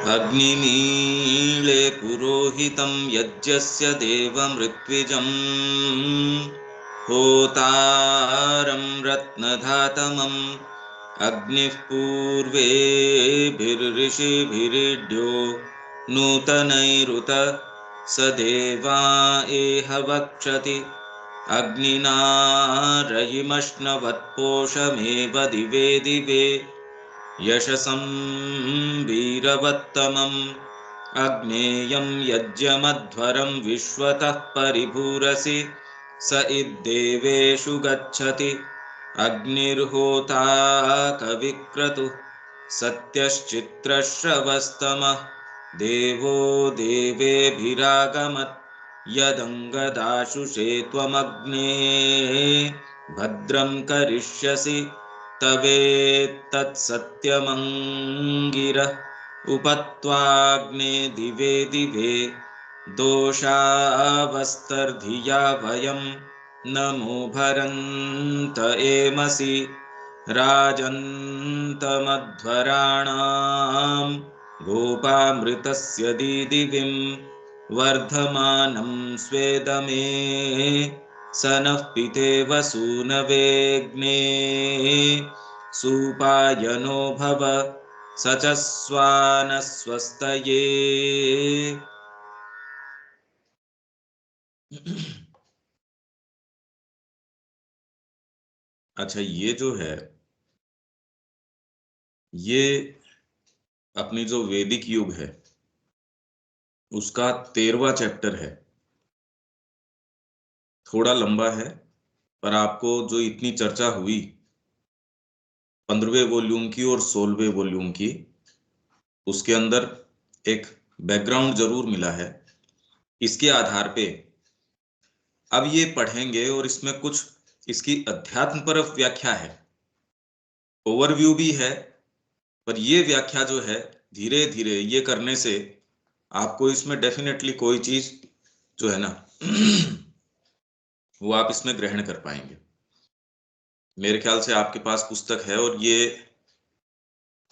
अग्निमीळे पुरोहितं यज्ञस्य देवमृत्विजम् होतारं रत्नधातमम् अग्निः पूर्वेभिर्ऋषिभिरिड्यो नूतनैरुत स देवा एह वक्षति अग्निना रयिमश्नवत्पोषमेव दिवे दिवे यशसं वीरवत्तमम् अग्नेयं यज्ञमध्वरं विश्वतः परिभूरसि स इद्देवेषु गच्छति अग्निर्होता कविक्रतुः सत्यश्चित्रश्रवस्तमः देवो देवेभिरागमत् यदङ्गदाशुषे त्वमग्ने भद्रं करिष्यसि तवेत्तत्सत्यमङ्गिरः उपत्वाग्ने दिवे दिवे दोषावस्तर्धिया वयं नमो भरन्त एमसि राजन्तमध्वराणां गोपामृतस्य दीदिविं वर्धमानं स्वेदमे स नः पितेव सूनवेग्ने सुपायनो भव स च स्वानस्वस्तये। अच्छा, ये जो है ये अपनी जो वैदिक युग है उसका 13वां चैप्टर है। थोड़ा लंबा है, पर आपको जो इतनी चर्चा हुई 15वें वॉल्यूम की और 16वें वॉल्यूम की, उसके अंदर एक बैकग्राउंड जरूर मिला है। इसके आधार पे अब ये पढ़ेंगे और इसमें कुछ इसकी अध्यात्म पर व्याख्या है, ओवरव्यू भी है, पर ये व्याख्या जो है धीरे धीरे ये करने से आपको इसमें डेफिनेटली कोई चीज जो है ना वो आप इसमें ग्रहण कर पाएंगे। मेरे ख्याल से आपके पास पुस्तक है और ये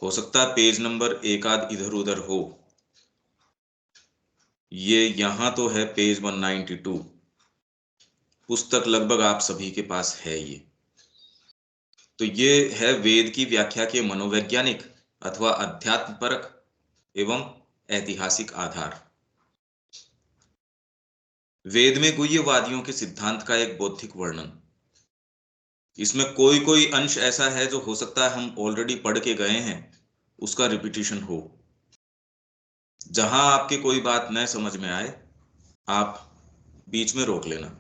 हो सकता है पेज नंबर एक आध इधर उधर हो। ये यहां तो है पेज 192, पुस्तक लगभग आप सभी के पास है ये। तो ये है वेद की व्याख्या के मनोवैज्ञानिक अथवा अध्यात्मपरक एवं ऐतिहासिक आधार। वेद में गुह्यवादियों के सिद्धांत का एक बौद्धिक वर्णन। इसमें कोई कोई अंश ऐसा है जो हो सकता है हम ऑलरेडी पढ़ के गए हैं, उसका रिपीटिशन हो। जहां आपके कोई बात न समझ में आए आप बीच में रोक लेना।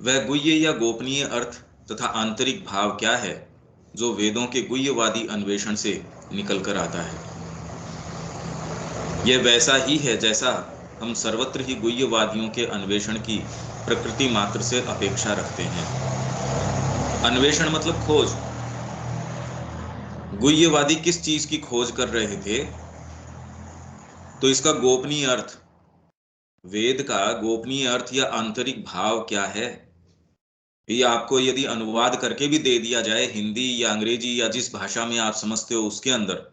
वह गुह्य या गोपनीय अर्थ तथा आंतरिक भाव क्या है जो वेदों के गुह्यवादी अन्वेषण से निकल कर आता है। यह वैसा ही है जैसा हम सर्वत्र ही गुह्यवादियों के अन्वेषण की प्रकृति मात्र से अपेक्षा रखते हैं। अन्वेषण मतलब खोज। गुह्यवादी किस चीज की खोज कर रहे थे, तो इसका गोपनीय अर्थ, वेद का गोपनीय अर्थ या आंतरिक भाव क्या है, ये आपको यदि अनुवाद करके भी दे दिया जाए हिंदी या अंग्रेजी या जिस भाषा में आप समझते हो उसके अंदर,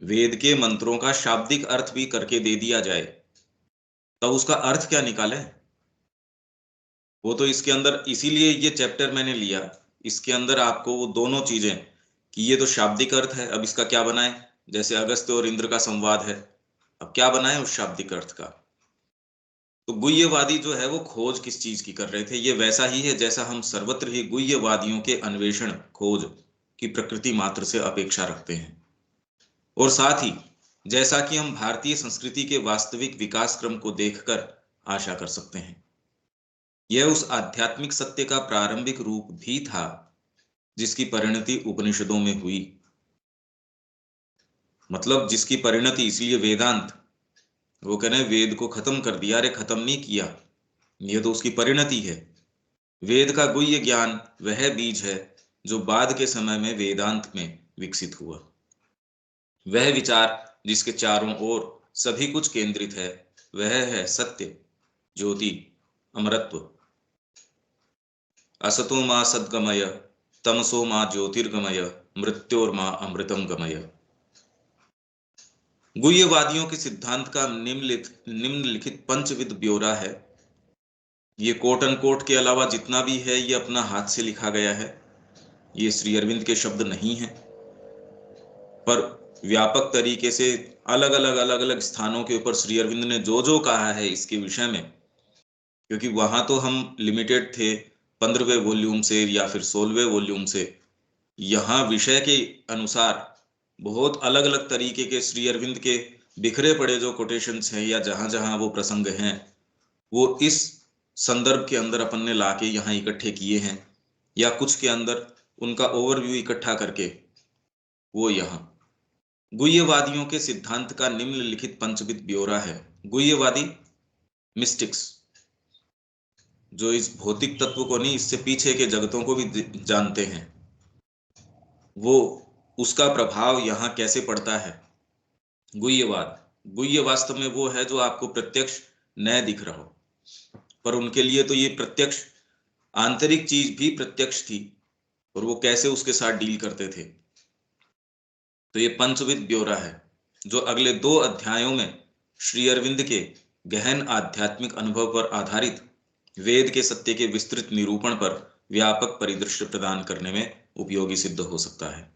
वेद के मंत्रों का शाब्दिक अर्थ भी करके दे दिया जाए, तब उसका अर्थ क्या निकाले। वो तो इसके अंदर, इसीलिए ये चैप्टर मैंने लिया, इसके अंदर आपको वो दोनों चीजें कि ये तो शाब्दिक अर्थ है, अब इसका क्या बनाए। जैसे अगस्त्य और इंद्र का संवाद है, अब क्या बनाए उस शाब्दिक अर्थ का। तो गुह्यवादी जो है वो खोज किस चीज की कर रहे थे, ये वैसा ही है जैसा हम सर्वत्र ही गुह्यवादियों के अन्वेषण खोज की प्रकृति मात्र से अपेक्षा रखते हैं। और साथ ही जैसा कि हम भारतीय संस्कृति के वास्तविक विकास क्रम को देखकर आशा कर सकते हैं। यह उस आध्यात्मिक सत्य का प्रारंभिक रूप भी था जिसकी परिणति उपनिषदों में हुई। मतलब जिसकी परिणति, इसलिए वेदांत, वो कह रहे हैं वेद को खत्म कर दिया। अरे खत्म नहीं किया, ये तो उसकी परिणति है। वेद का गुह्य ज्ञान वह बीज है जो बाद के समय में वेदांत में विकसित हुआ। वह विचार जिसके चारों ओर सभी कुछ केंद्रित है, वह है सत्य, ज्योति, अमरत्व। असतो मा सद्गमय तमसो माँ ज्योतिर्गमय मृत्योर्मा अमृतम गमय। गुह्यवादियों के सिद्धांत का निम्नलिखित पंचविध ब्यौरा है। ये कोट एंड कोट के अलावा जितना भी है ये अपना हाथ से लिखा गया है, ये श्री अरविंद के शब्द नहीं है, पर व्यापक तरीके से अलग अलग स्थानों के ऊपर श्री अरविंद ने जो जो कहा है इसके विषय में, क्योंकि वहां तो हम लिमिटेड थे 15वें वॉल्यूम से या फिर 16वें वॉल्यूम से, यहाँ विषय के अनुसार बहुत अलग अलग तरीके के श्री अरविंद के बिखरे पड़े जो कोटेशंस हैं या जहां जहां वो प्रसंग हैं, वो इस संदर्भ के अंदर अपन ने लाके यहाँ इकट्ठे किए हैं, या कुछ के अंदर उनका ओवरव्यू इकट्ठा करके वो यहाँ गुह्यवादियों के सिद्धांत का निम्नलिखित पंचविध ब्यौरा है। गुह्यवादी मिस्टिक्स जो इस भौतिक तत्व को नहीं, इससे पीछे के जगतों को भी जानते हैं, वो उसका प्रभाव यहाँ कैसे पड़ता है। गुह्य वास्तव में वो है जो आपको प्रत्यक्ष न दिख रहा हो, पर उनके लिए तो ये प्रत्यक्ष आंतरिक चीज भी प्रत्यक्ष थी, और वो कैसे उसके साथ डील करते थे। तो ये पंचविध ब्यौरा है जो अगले 2 अध्यायों में श्री अरविंद के गहन आध्यात्मिक अनुभव पर आधारित वेद के सत्य के विस्तृत निरूपण पर व्यापक परिदृश्य प्रदान करने में उपयोगी सिद्ध हो सकता है।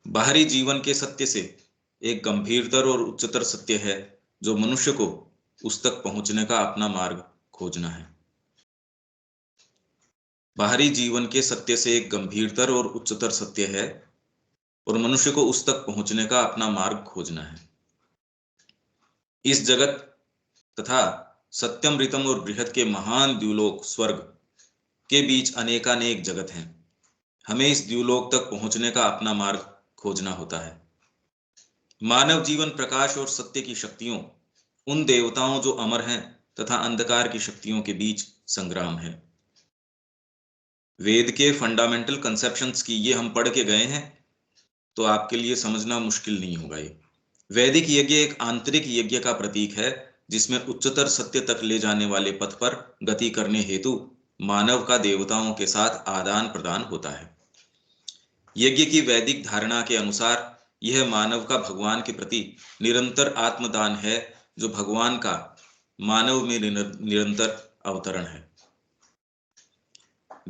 बाहरी जीवन के सत्य से एक गंभीरतर और उच्चतर सत्य है जो मनुष्य को उस तक पहुंचने का अपना मार्ग खोजना है। बाहरी जीवन के सत्य से एक गंभीरतर और उच्चतर सत्य है और मनुष्य को उस तक पहुंचने का अपना मार्ग खोजना है। इस जगत तथा सत्यमृतम और बृहद के महान द्युलोक स्वर्ग के बीच अनेकानेक जगत हैं। हमें इस द्युलोक तक पहुंचने का अपना मार्ग खोजना होता है। मानव जीवन प्रकाश और सत्य की शक्तियों, उन देवताओं जो अमर हैं तथा अंधकार की शक्तियों के बीच संग्राम है। वेद के फंडामेंटल कंसेप्शंस की ये हम पढ़ के गए हैं, तो आपके लिए समझना मुश्किल नहीं होगा। ये वैदिक यज्ञ एक आंतरिक यज्ञ का प्रतीक है जिसमें उच्चतर सत्य तक ले जाने वाले पथ पर गति करने हेतु मानव का देवताओं के साथ आदान प्रदान होता है। यज्ञ की वैदिक धारणा के अनुसार यह मानव का भगवान के प्रति निरंतर आत्मदान है, जो भगवान का मानव में निरंतर अवतरण है।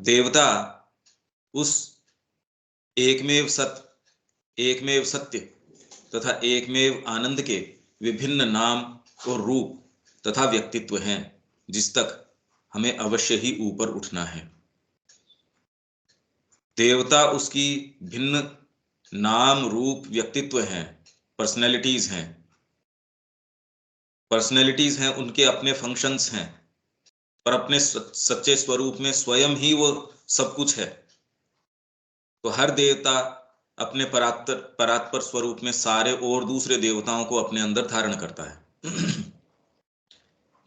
देवता उस एकमेव सत्य तथा एकमेव आनंद के विभिन्न नाम और रूप तथा व्यक्तित्व हैं, जिस तक हमें अवश्य ही ऊपर उठना है। देवता उसकी भिन्न नाम रूप व्यक्तित्व हैं, पर्सनैलिटीज हैं, उनके अपने फंक्शंस हैं, पर अपने सच्चे स्वरूप में स्वयं ही वो सब कुछ है। तो हर देवता अपने परात्पर स्वरूप में सारे और दूसरे देवताओं को अपने अंदर धारण करता है।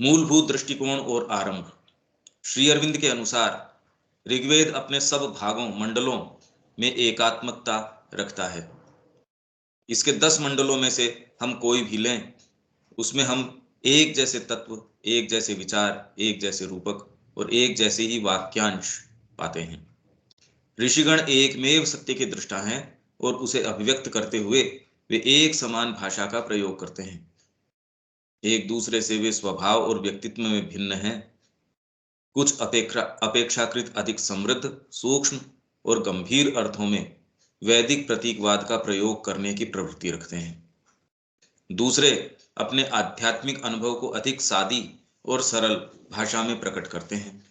मूलभूत दृष्टिकोण और आरंभ। श्री अरविंद के अनुसार ऋग्वेद अपने सब भागों मंडलों में एकात्मकता रखता है। इसके 10 मंडलों में से हम कोई भी लें, उसमें हम एक जैसे तत्व, एक जैसे विचार, एक जैसे रूपक और एक जैसे ही वाक्यांश पाते हैं। ऋषिगण एकमेव सत्य के दृष्टा हैं और उसे अभिव्यक्त करते हुए वे एक समान भाषा का प्रयोग करते हैं। एक दूसरे से वे स्वभाव और व्यक्तित्व में भिन्न हैं। कुछ अपेक्षाकृत अधिक समृद्ध, सूक्ष्म और गंभीर अर्थों में वैदिक प्रतीकवाद का प्रयोग करने की प्रवृत्ति रखते हैं। दूसरे अपने आध्यात्मिक अनुभव को अधिक सादी और सरल भाषा में प्रकट करते हैं,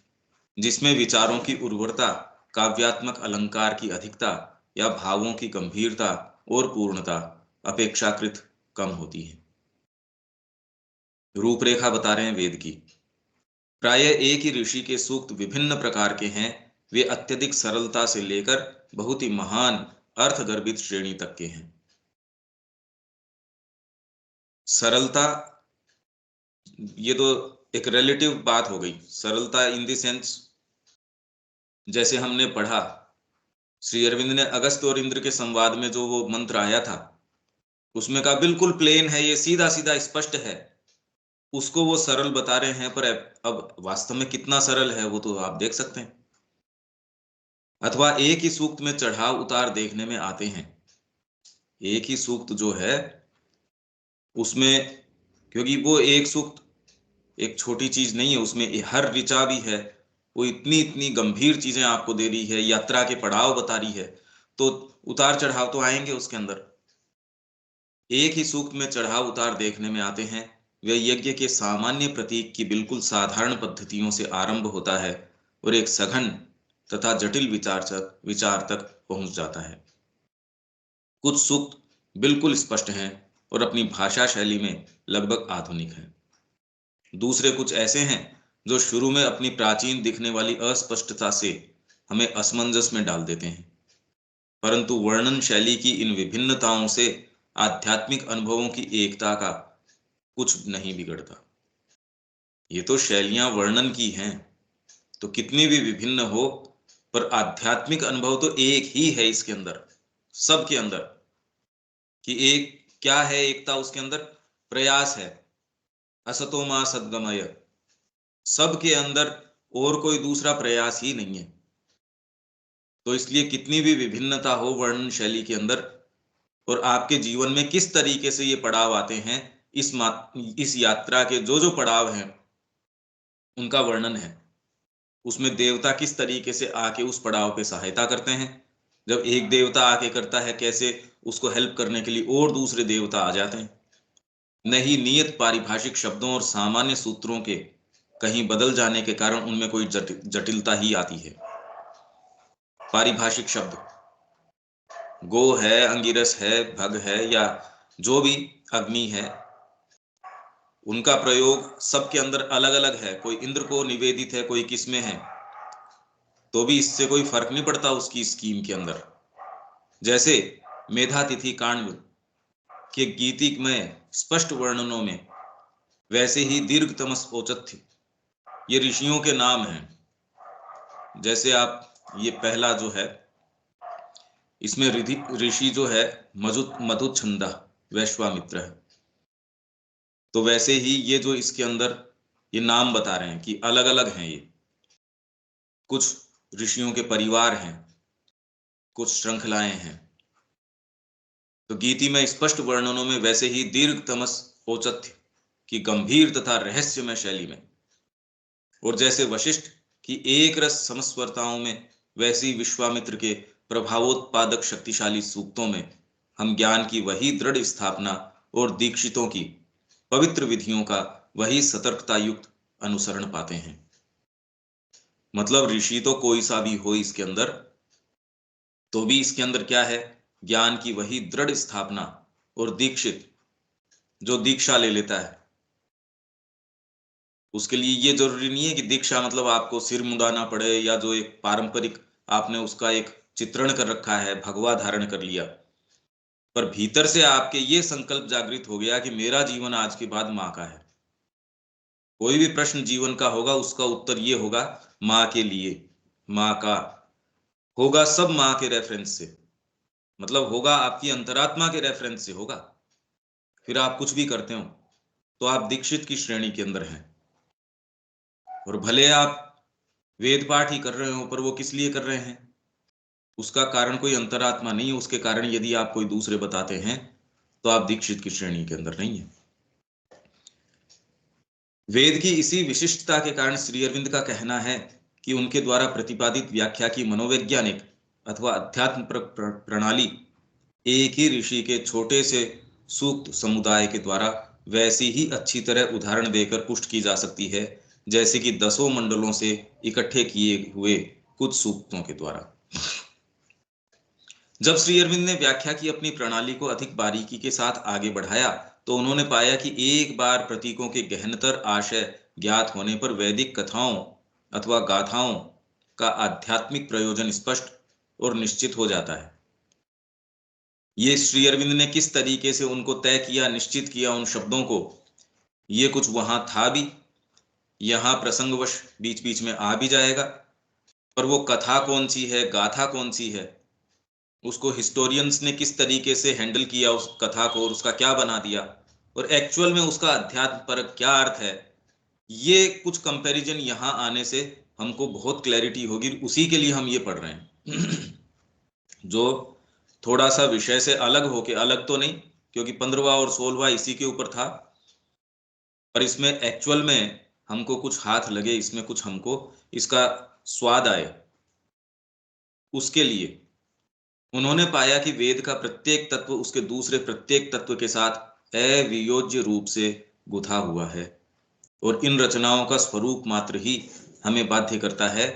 जिसमें विचारों की उर्वरता, काव्यात्मक अलंकार की अधिकता या भावों की गंभीरता और पूर्णता अपेक्षाकृत कम होती है। रूपरेखा बता रहे हैं वेद की। प्राय एक ही ऋषि के सूक्त विभिन्न प्रकार के हैं। वे अत्यधिक सरलता से लेकर बहुत ही महान अर्थगर्भित श्रेणी तक के हैं। सरलता, ये तो एक रिलेटिव बात हो गई। सरलता इन द सेंस, जैसे हमने पढ़ा श्री अरविंद ने अगस्त और इंद्र के संवाद में जो वो मंत्र आया था, उसमें कहा बिल्कुल प्लेन है, ये सीधा सीधा स्पष्ट है। उसको वो सरल बता रहे हैं, पर अब वास्तव में कितना सरल है वो तो आप देख सकते हैं। अथवा एक ही सूक्त में चढ़ाव उतार देखने में आते हैं। एक ही सूक्त जो है उसमें, क्योंकि वो एक सूक्त एक छोटी चीज नहीं है, उसमें हर ऋचा भी है, वो इतनी इतनी गंभीर चीजें आपको दे रही है, यात्रा के पड़ाव बता रही है, तो उतार चढ़ाव तो आएंगे उसके अंदर। एक ही सूक्त में चढ़ाव उतार देखने में आते हैं। वह यज्ञ के सामान्य प्रतीक की बिल्कुल साधारण पद्धतियों से आरंभ होता है और एक सघन तथा जटिल विचार तक पहुंच जाता है। कुछ सूक्त बिल्कुल स्पष्ट हैं और अपनी भाषा शैली में लगभग आधुनिक हैं। दूसरे कुछ ऐसे हैं जो शुरू में अपनी प्राचीन दिखने वाली अस्पष्टता से हमें असमंजस में डाल देते हैं, परंतु वर्णन शैली की इन विभिन्नताओं से आध्यात्मिक अनुभवों की एकता का कुछ नहीं बिगड़ता। ये तो शैलियां वर्णन की हैं, तो कितनी भी विभिन्न हो, पर आध्यात्मिक अनुभव तो एक ही है इसके अंदर, सबके अंदर। कि एक क्या है एकता उसके अंदर? प्रयास है, असतो मा सद्गमय, सबके अंदर और कोई दूसरा प्रयास ही नहीं है। तो इसलिए कितनी भी विभिन्नता हो वर्णन शैली के अंदर, और आपके जीवन में किस तरीके से ये पड़ाव आते हैं, इस यात्रा के जो जो पड़ाव हैं उनका वर्णन है। उसमें देवता किस तरीके से आके उस पड़ाव पे सहायता करते हैं। जब एक देवता आके करता है, कैसे उसको हेल्प करने के लिए और दूसरे देवता आ जाते हैं। नहीं नियत पारिभाषिक शब्दों और सामान्य सूत्रों के कहीं बदल जाने के कारण उनमें कोई जटिलता ही आती है। पारिभाषिक शब्द, गो है, अंगिरस है, भग है, या जो भी अग्नि है, उनका प्रयोग सबके अंदर अलग अलग है। कोई इंद्र को निवेदित है, कोई किस में है, तो भी इससे कोई फर्क नहीं पड़ता उसकी स्कीम के अंदर। जैसे मेधातिथि कांड के गीतिक में स्पष्ट वर्णनों में, वैसे ही दीर्घतमस औचत्य ये ऋषियों के नाम हैं। जैसे आप ये पहला जो है, इसमें ऋषि जो है मधुच्छंदा वैश्वामित्र है। तो वैसे ही ये जो इसके अंदर ये नाम बता रहे हैं कि अलग अलग हैं, ये कुछ ऋषियों के परिवार हैं, कुछ श्रृंखलाएं हैं। तो गीति में स्पष्ट वर्णनों में, वैसे ही दीर्घतमस औचत्य की गंभीर तथा रहस्यमय शैली में, और जैसे वशिष्ठ की एक रस समस्वरताओं में, वैसी विश्वामित्र के प्रभावोत्पादक शक्तिशाली सूक्तों में हम ज्ञान की वही दृढ़ स्थापना और दीक्षितों की पवित्र विधियों का वही सतर्कता युक्त अनुसरण पाते हैं। मतलब ऋषि तो कोई सा भी हो इसके अंदर, तो भी इसके अंदर क्या है? ज्ञान की वही दृढ़ स्थापना, और दीक्षित जो दीक्षा ले लेता है, उसके लिए ये जरूरी नहीं है कि दीक्षा मतलब आपको सिर मुंडाना पड़े, या जो एक पारंपरिक आपने उसका एक चित्रण कर रखा है, भगवा धारण कर लिया, पर भीतर से आपके ये संकल्प जागृत हो गया कि मेरा जीवन आज के बाद माँ का है। कोई भी प्रश्न जीवन का होगा, उसका उत्तर ये होगा माँ के लिए, माँ का होगा, सब माँ के रेफरेंस से, मतलब होगा आपकी अंतरात्मा के रेफरेंस से होगा। फिर आप कुछ भी करते हो तो आप दीक्षित की श्रेणी के अंदर हैं। और भले आप वेद पाठ ही कर रहे हो, पर वो किस लिए कर रहे हैं, उसका कारण कोई अंतरात्मा नहीं है, उसके कारण यदि आप कोई दूसरे बताते हैं तो आप दीक्षित की श्रेणी के अंदर नहीं है। वेद की इसी विशिष्टता के कारण श्री अरविंद का कहना है कि उनके द्वारा प्रतिपादित व्याख्या की मनोवैज्ञानिक अथवा अध्यात्म प्रणाली एक ही ऋषि के छोटे से सूक्त समुदाय के द्वारा वैसी ही अच्छी तरह उदाहरण देकर पुष्ट की जा सकती है, जैसे कि दसों मंडलों से इकट्ठे किए हुए कुछ सूक्तों के द्वारा। जब श्री अरविंद ने व्याख्या की अपनी प्रणाली को अधिक बारीकी के साथ आगे बढ़ाया, तो उन्होंने पाया कि एक बार प्रतीकों के गहनतर आशय ज्ञात होने पर वैदिक कथाओं अथवा गाथाओं का आध्यात्मिक प्रयोजन स्पष्ट और निश्चित हो जाता है। ये श्री अरविंद ने किस तरीके से उनको तय किया, निश्चित किया उन शब्दों को, ये कुछ वहां था भी, यहां प्रसंगवश बीच बीच में आ भी जाएगा, पर वो कथा कौन सी है, गाथा कौन सी है, उसको हिस्टोरियंस ने किस तरीके से हैंडल किया उस कथा को, और उसका क्या बना दिया, और एक्चुअल में उसका अध्यात्म पर क्या अर्थ है, ये कुछ कंपैरिजन यहाँ आने से हमको बहुत क्लैरिटी होगी। उसी के लिए हम ये पढ़ रहे हैं। जो थोड़ा सा विषय से अलग होके, अलग तो नहीं क्योंकि 15वां और 16वां इसी के ऊपर था, पर इसमें एक्चुअल में हमको कुछ हाथ लगे, इसमें कुछ हमको इसका स्वाद आए, उसके लिए उन्होंने पाया कि वेद का प्रत्येक तत्व उसके दूसरे प्रत्येक तत्व के साथ अवियोज्य रूप से गुथा हुआ है, और इन रचनाओं का स्वरूप मात्र ही हमें बाध्य करता है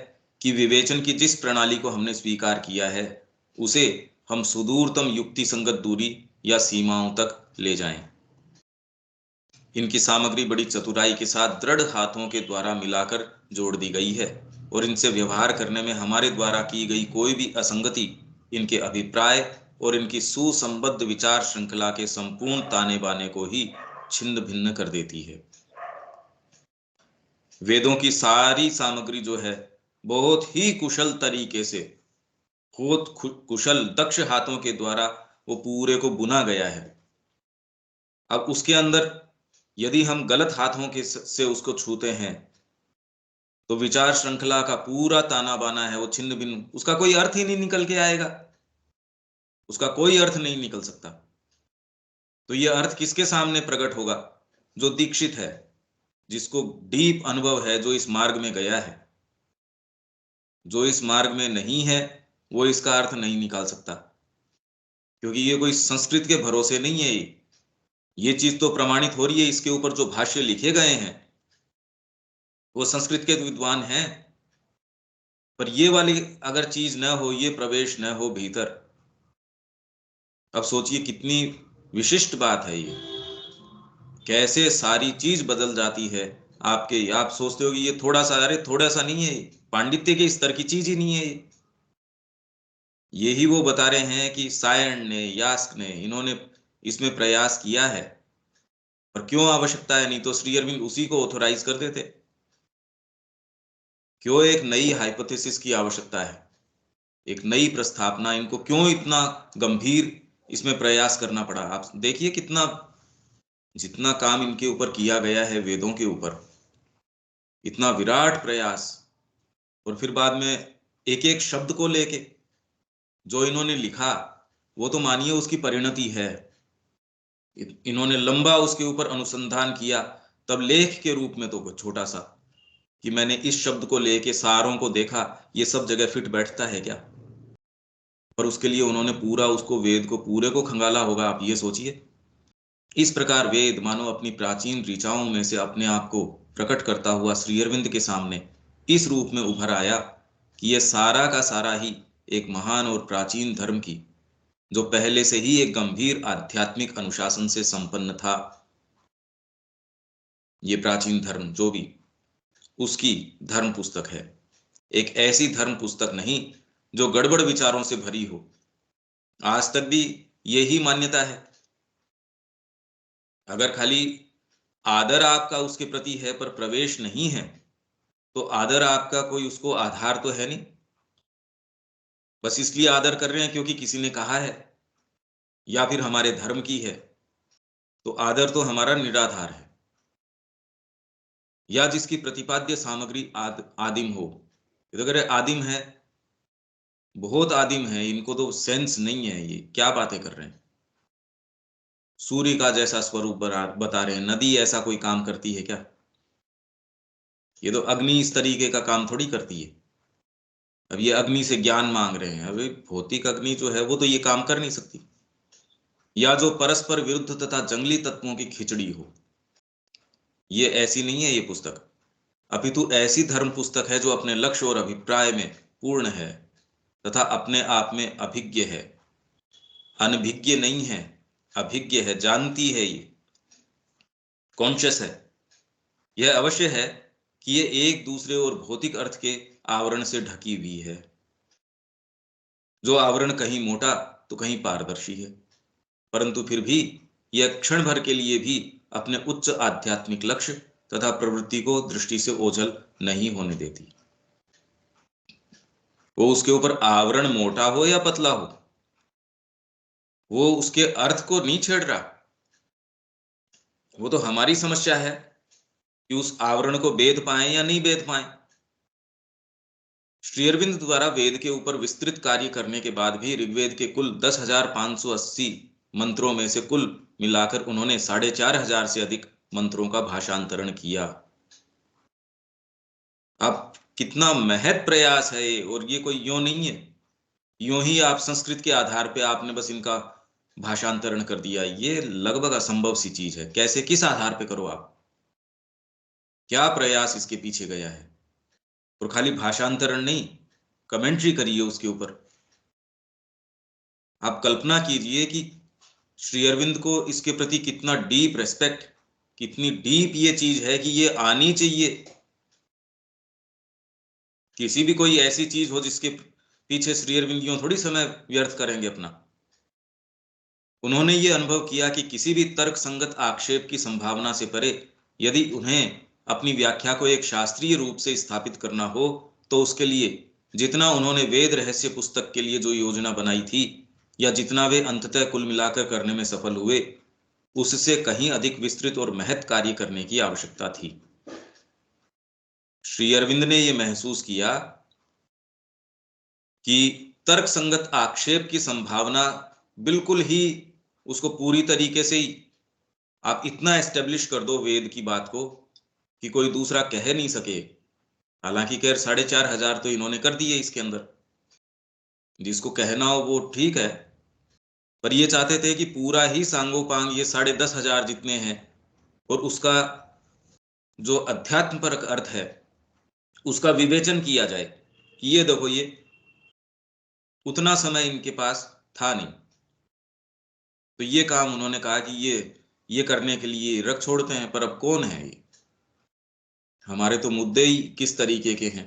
कि विवेचन की जिस प्रणाली को हमने स्वीकार किया है उसे हम सुदूरतम युक्ति संगत दूरी या सीमाओं तक ले जाएं। इनकी सामग्री बड़ी चतुराई के साथ दृढ़ हाथों के द्वारा मिलाकर जोड़ दी गई है, और इनसे व्यवहार करने में हमारे द्वारा की गई कोई भी असंगति इनके अभिप्राय और इनकी सुसंबद्ध विचार श्रृंखला के संपूर्ण ताने बाने को ही छिन्न भिन्न कर देती है। वेदों की सारी सामग्री जो है बहुत ही कुशल तरीके से, बहुत कुशल दक्ष हाथों के द्वारा वो पूरे को बुना गया है। अब उसके अंदर यदि हम गलत हाथों के से उसको छूते हैं तो विचार श्रृंखला का पूरा ताना बाना है वो छिन्न भिन्न, उसका कोई अर्थ ही नहीं निकल के आएगा, उसका कोई अर्थ नहीं निकल सकता। तो ये अर्थ किसके सामने प्रकट होगा? जो दीक्षित है, जिसको डीप अनुभव है, जो इस मार्ग में गया है। जो इस मार्ग में नहीं है वो इसका अर्थ नहीं निकाल सकता, क्योंकि ये कोई संस्कृत के भरोसे नहीं है। ये चीज तो प्रमाणित हो रही है, इसके ऊपर जो भाष्य लिखे गए हैं वो संस्कृत के विद्वान हैं, पर ये वाली अगर चीज न हो, ये प्रवेश न हो भीतर, अब सोचिए कितनी विशिष्ट बात है ये, कैसे सारी चीज बदल जाती है आपके। आप सोचते हो कि ये थोड़ा सा, अरे थोड़ा सा नहीं है, पांडित्य के स्तर की चीज ही नहीं है ये। यही वो बता रहे हैं कि सायण ने, यास्क ने, इन्होंने इसमें प्रयास किया है, और क्यों आवश्यकता है? नहीं तो श्री अरविंद उसी को ऑथोराइज कर देते। क्यों एक नई हाइपोथेसिस की आवश्यकता है, एक नई प्रस्थापना, इनको क्यों इतना गंभीर इसमें प्रयास करना पड़ा? आप देखिए कितना, जितना काम इनके ऊपर किया गया है, वेदों के ऊपर इतना विराट प्रयास, और फिर बाद में एक एक शब्द को लेके जो इन्होंने लिखा वो तो मानिए उसकी परिणति है। इन्होंने लंबा उसके ऊपर अनुसंधान किया, तब लेख के रूप में तो छोटा सा कि मैंने इस शब्द को लेके सारों को देखा, ये सब जगह फिट बैठता है क्या? पर उसके लिए उन्होंने पूरा उसको, वेद को पूरे को खंगाला होगा, आप ये सोचिए। इस प्रकार वेद मानो अपनी प्राचीन ऋचाओं में से अपने आप को प्रकट करता हुआ श्री अरविंद के सामने इस रूप में उभर आया कि यह सारा का सारा ही एक महान और प्राचीन धर्म की, जो पहले से ही एक गंभीर आध्यात्मिक अनुशासन से संपन्न था, ये प्राचीन धर्म जो भी, उसकी धर्म पुस्तक है। एक ऐसी धर्म पुस्तक नहीं जो गड़बड़ विचारों से भरी हो। आज तक भी यही मान्यता है। अगर खाली आदर आपका उसके प्रति है पर प्रवेश नहीं है, तो आदर आपका कोई उसको आधार तो है नहीं। बस इसलिए आदर कर रहे हैं क्योंकि किसी ने कहा है या फिर हमारे धर्म की है, तो आदर तो हमारा निराधार है। या जिसकी प्रतिपाद्य सामग्री आदिम हो। तो अगर आदिम है, बहुत आदिम है, इनको तो सेंस नहीं है, ये क्या बातें कर रहे हैं? सूर्य का जैसा स्वरूप बता रहे हैं, नदी ऐसा कोई काम करती है क्या? ये तो अग्नि इस तरीके का काम थोड़ी करती है। अब ये अग्नि से ज्ञान मांग रहे हैं, अभी भौतिक अग्नि जो है वो तो ये काम कर नहीं सकती। या जो परस्पर विरुद्ध तथा जंगली तत्वों की खिचड़ी हो, ये ऐसी नहीं है ये पुस्तक। अपितु ऐसी धर्म पुस्तक है जो अपने लक्ष्य और अभिप्राय में पूर्ण है तथा अपने आप में अभिज्ञ है। अनभिज्ञ नहीं है, अभिज्ञ है, जानती है, ये कॉन्शियस है। यह अवश्य है कि ये एक दूसरे और भौतिक अर्थ के आवरण से ढकी हुई है, जो आवरण कहीं मोटा तो कहीं पारदर्शी है, परंतु फिर भी यह क्षण भर के लिए भी अपने उच्च आध्यात्मिक लक्ष्य तथा प्रवृत्ति को दृष्टि से ओझल नहीं होने देती। वो उसके ऊपर आवरण मोटा हो या पतला हो, वो उसके अर्थ को नहीं छेड़ रहा। वो तो हमारी समस्या है कि उस आवरण को बेध पाए या नहीं बेध पाए। श्री अरविंद द्वारा वेद के ऊपर विस्तृत कार्य करने के बाद भी ऋग्वेद के कुल 10,580 मंत्रों में से कुल मिलाकर उन्होंने 4,500 से अधिक मंत्रों का भाषांतरण किया। अब कितना महत प्रयास है ये, और ये कोई यूं नहीं है, यूं ही आप संस्कृत के आधार पे आपने बस इनका भाषांतरण कर दिया। ये लगभग असंभव सी चीज है। कैसे, किस आधार पे करो आप, क्या प्रयास इसके पीछे गया है। और खाली भाषांतरण नहीं, कमेंट्री करिए उसके ऊपर। आप कल्पना कीजिए कि श्री अरविंद को इसके प्रति कितना डीप रेस्पेक्ट, कितनी डीप ये चीज है कि ये आनी चाहिए। किसी भी कोई ऐसी चीज हो जिसके पीछे श्री अरविंद यूं थोड़ी समय व्यर्थ करेंगे अपना। उन्होंने ये अनुभव किया कि किसी भी तर्क संगत आक्षेप की संभावना से परे यदि उन्हें अपनी व्याख्या को एक शास्त्रीय रूप से स्थापित करना हो, तो उसके लिए जितना उन्होंने वेद रहस्य पुस्तक के लिए जो योजना बनाई थी, या जितना वे अंततः कुल मिलाकर करने में सफल हुए, उससे कहीं अधिक विस्तृत और महत् कार्य करने की आवश्यकता थी। श्री अरविंद ने यह महसूस किया कि तर्क संगत आक्षेप की संभावना बिल्कुल ही, उसको पूरी तरीके से ही आप इतना एस्टेब्लिश कर दो वेद की बात को कि कोई दूसरा कह नहीं सके। हालांकि खैर 4,500 तो इन्होंने कर दिए इसके अंदर, जिसको कहना हो वो ठीक है, पर ये चाहते थे कि पूरा ही सांगोपांग ये 10,500 जितने हैं, और उसका जो अध्यात्म पर अर्थ है उसका विवेचन किया जाए कि ये देखो, ये उतना समय इनके पास था नहीं, तो ये काम उन्होंने कहा कि ये करने के लिए रख छोड़ते हैं। पर अब कौन है ये, हमारे तो मुद्दे ही किस तरीके के हैं।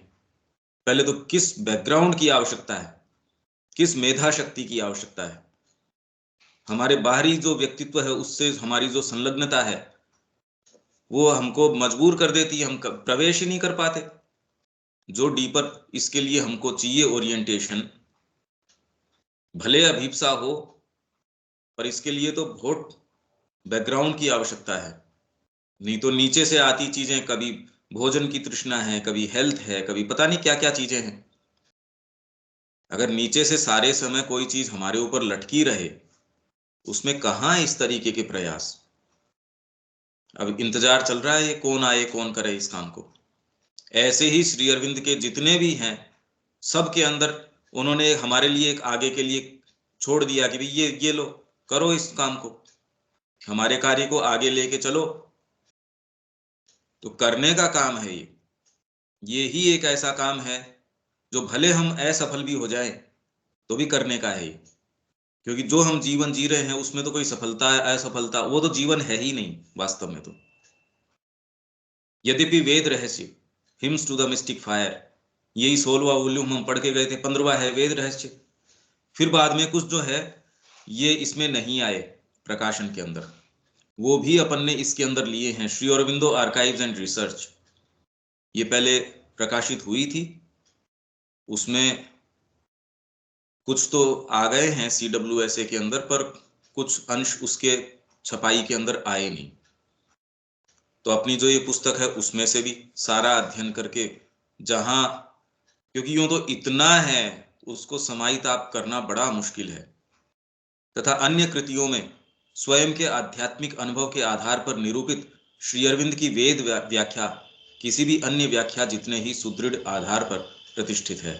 पहले तो किस बैकग्राउंड की आवश्यकता है, किस मेधा शक्ति की आवश्यकता है। हमारे बाहरी जो व्यक्तित्व है उससे हमारी जो संलग्नता है वो हमको मजबूर कर देती है, हम प्रवेश ही नहीं कर पाते। जो डीपर इसके लिए हमको चाहिए ओरिएंटेशन, भले अभिप्सा हो, पर इसके लिए तो बहुत बैकग्राउंड की आवश्यकता है। नहीं तो नीचे से आती चीजें, कभी भोजन की तृष्णा है, कभी हेल्थ है, कभी पता नहीं क्या क्या चीजें हैं। अगर नीचे से सारे समय कोई चीज हमारे ऊपर लटकी रहे, उसमें कहां इस तरीके के प्रयास। अब इंतजार चल रहा है ये कौन आए कौन करे इस काम को। ऐसे ही श्री अरविंद के जितने भी हैं, सब के अंदर उन्होंने हमारे लिए एक आगे के लिए छोड़ दिया कि भाई ये लो, करो इस काम को, हमारे कार्य को आगे लेके चलो। तो करने का काम है ये ही एक ऐसा काम है जो भले हम असफल भी हो जाए तो भी करने का है ये। क्योंकि जो हम जीवन जी रहे हैं उसमें तो कोई सफलता असफलता वो तो जीवन है ही नहीं वास्तव में। तो यद्यपि Veda Rahasya, hymns to the mystic fire, यही 16वां वॉल्यूम हम पढ़ के गए थे, 15वां है वेद रहस्य। फिर बाद में कुछ जो है ये इसमें नहीं आए प्रकाशन के अंदर, वो भी अपन ने इसके अंदर लिए हैं। Shri Aurobindo archives and research, ये पहले प्रकाशित हुई थी, उसमें कुछ तो आ गए हैं CWSA के अंदर, पर कुछ अंश उसके छपाई के अंदर आए नहीं। तो अपनी जो ये पुस्तक है उसमें से भी सारा अध्ययन करके, जहां, क्योंकि यूं तो इतना है उसको समाहित आप करना बड़ा मुश्किल है, तथा अन्य कृतियों में स्वयं के आध्यात्मिक अनुभव के आधार पर निरूपित श्री अरविंद की वेद व्याख्या किसी भी अन्य व्याख्या जितने ही सुदृढ़ आधार पर प्रतिष्ठित है।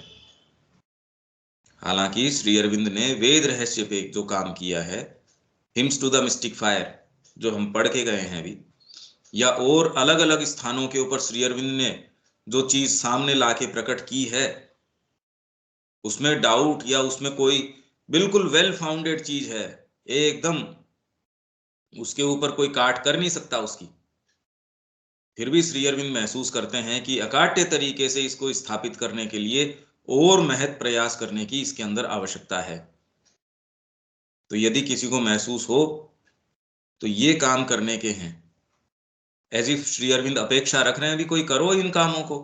हालांकि श्री अरविंद ने वेद रहस्य पे जो काम किया है, hymns to the mystic fire, जो हम पढ़ के गए हैं अभी, या और अलग अलग स्थानों के ऊपर श्री अरविंद ने जो चीज सामने लाके प्रकट की है, उसमें डाउट या उसमें कोई बिल्कुल वेल फाउंडेड चीज है, एकदम उसके ऊपर कोई काट कर नहीं सकता उसकी, फिर भी श्री अरविंद महसूस करते हैं कि अकाट्य तरीके से इसको स्थापित करने के लिए और महत् प्रयास करने की इसके अंदर आवश्यकता है। तो यदि किसी को महसूस हो तो ये काम करने के हैं, एज इफ श्री अरविंद अपेक्षा रख रहे हैं भी कोई करो इन कामों को।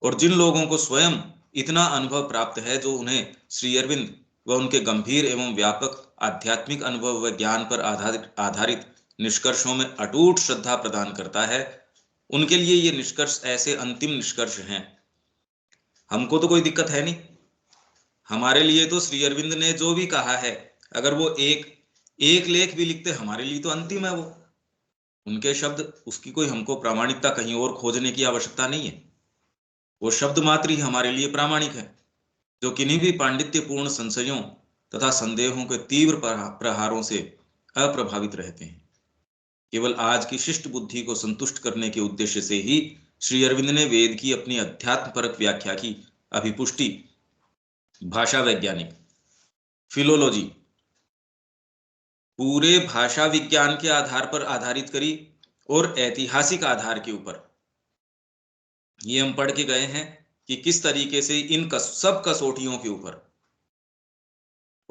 और जिन लोगों को स्वयं इतना अनुभव प्राप्त है जो उन्हें श्री अरविंद व उनके गंभीर एवं व्यापक आध्यात्मिक अनुभव व ज्ञान पर आधारित निष्कर्षों में अटूट श्रद्धा प्रदान करता है, उनके लिए ये निष्कर्ष ऐसे अंतिम निष्कर्ष हैं हमको तो कोई दिक्कत है नहीं। हमारे लिए तो श्री अरविंद ने जो भी कहा है, अगर वो एक एक लेख भी लिखते, हमारे लिए तो अंतिम है वो। उनके शब्द, उसकी कोई हमको प्रामाणिकता कहीं और खोजने की आवश्यकता नहीं है। वो शब्द मात्र ही हमारे लिए प्रामाणिक है, जो किन्हीं भी पांडित्यपूर्ण संशयों तथा संदेहों के तीव्र प्रहारों से अप्रभावित रहते हैं। केवल आज की शिष्ट बुद्धि को संतुष्ट करने के उद्देश्य से ही श्री अरविंद ने वेद की अपनी अध्यात्मपरक व्याख्या की अभिपुष्टि भाषा वैज्ञानिक, फिलोलॉजी, पूरे भाषा विज्ञान के आधार पर आधारित करी और ऐतिहासिक आधार के ऊपर। ये हम पढ़ के गए हैं कि किस तरीके से इन सब कसौटियों के ऊपर,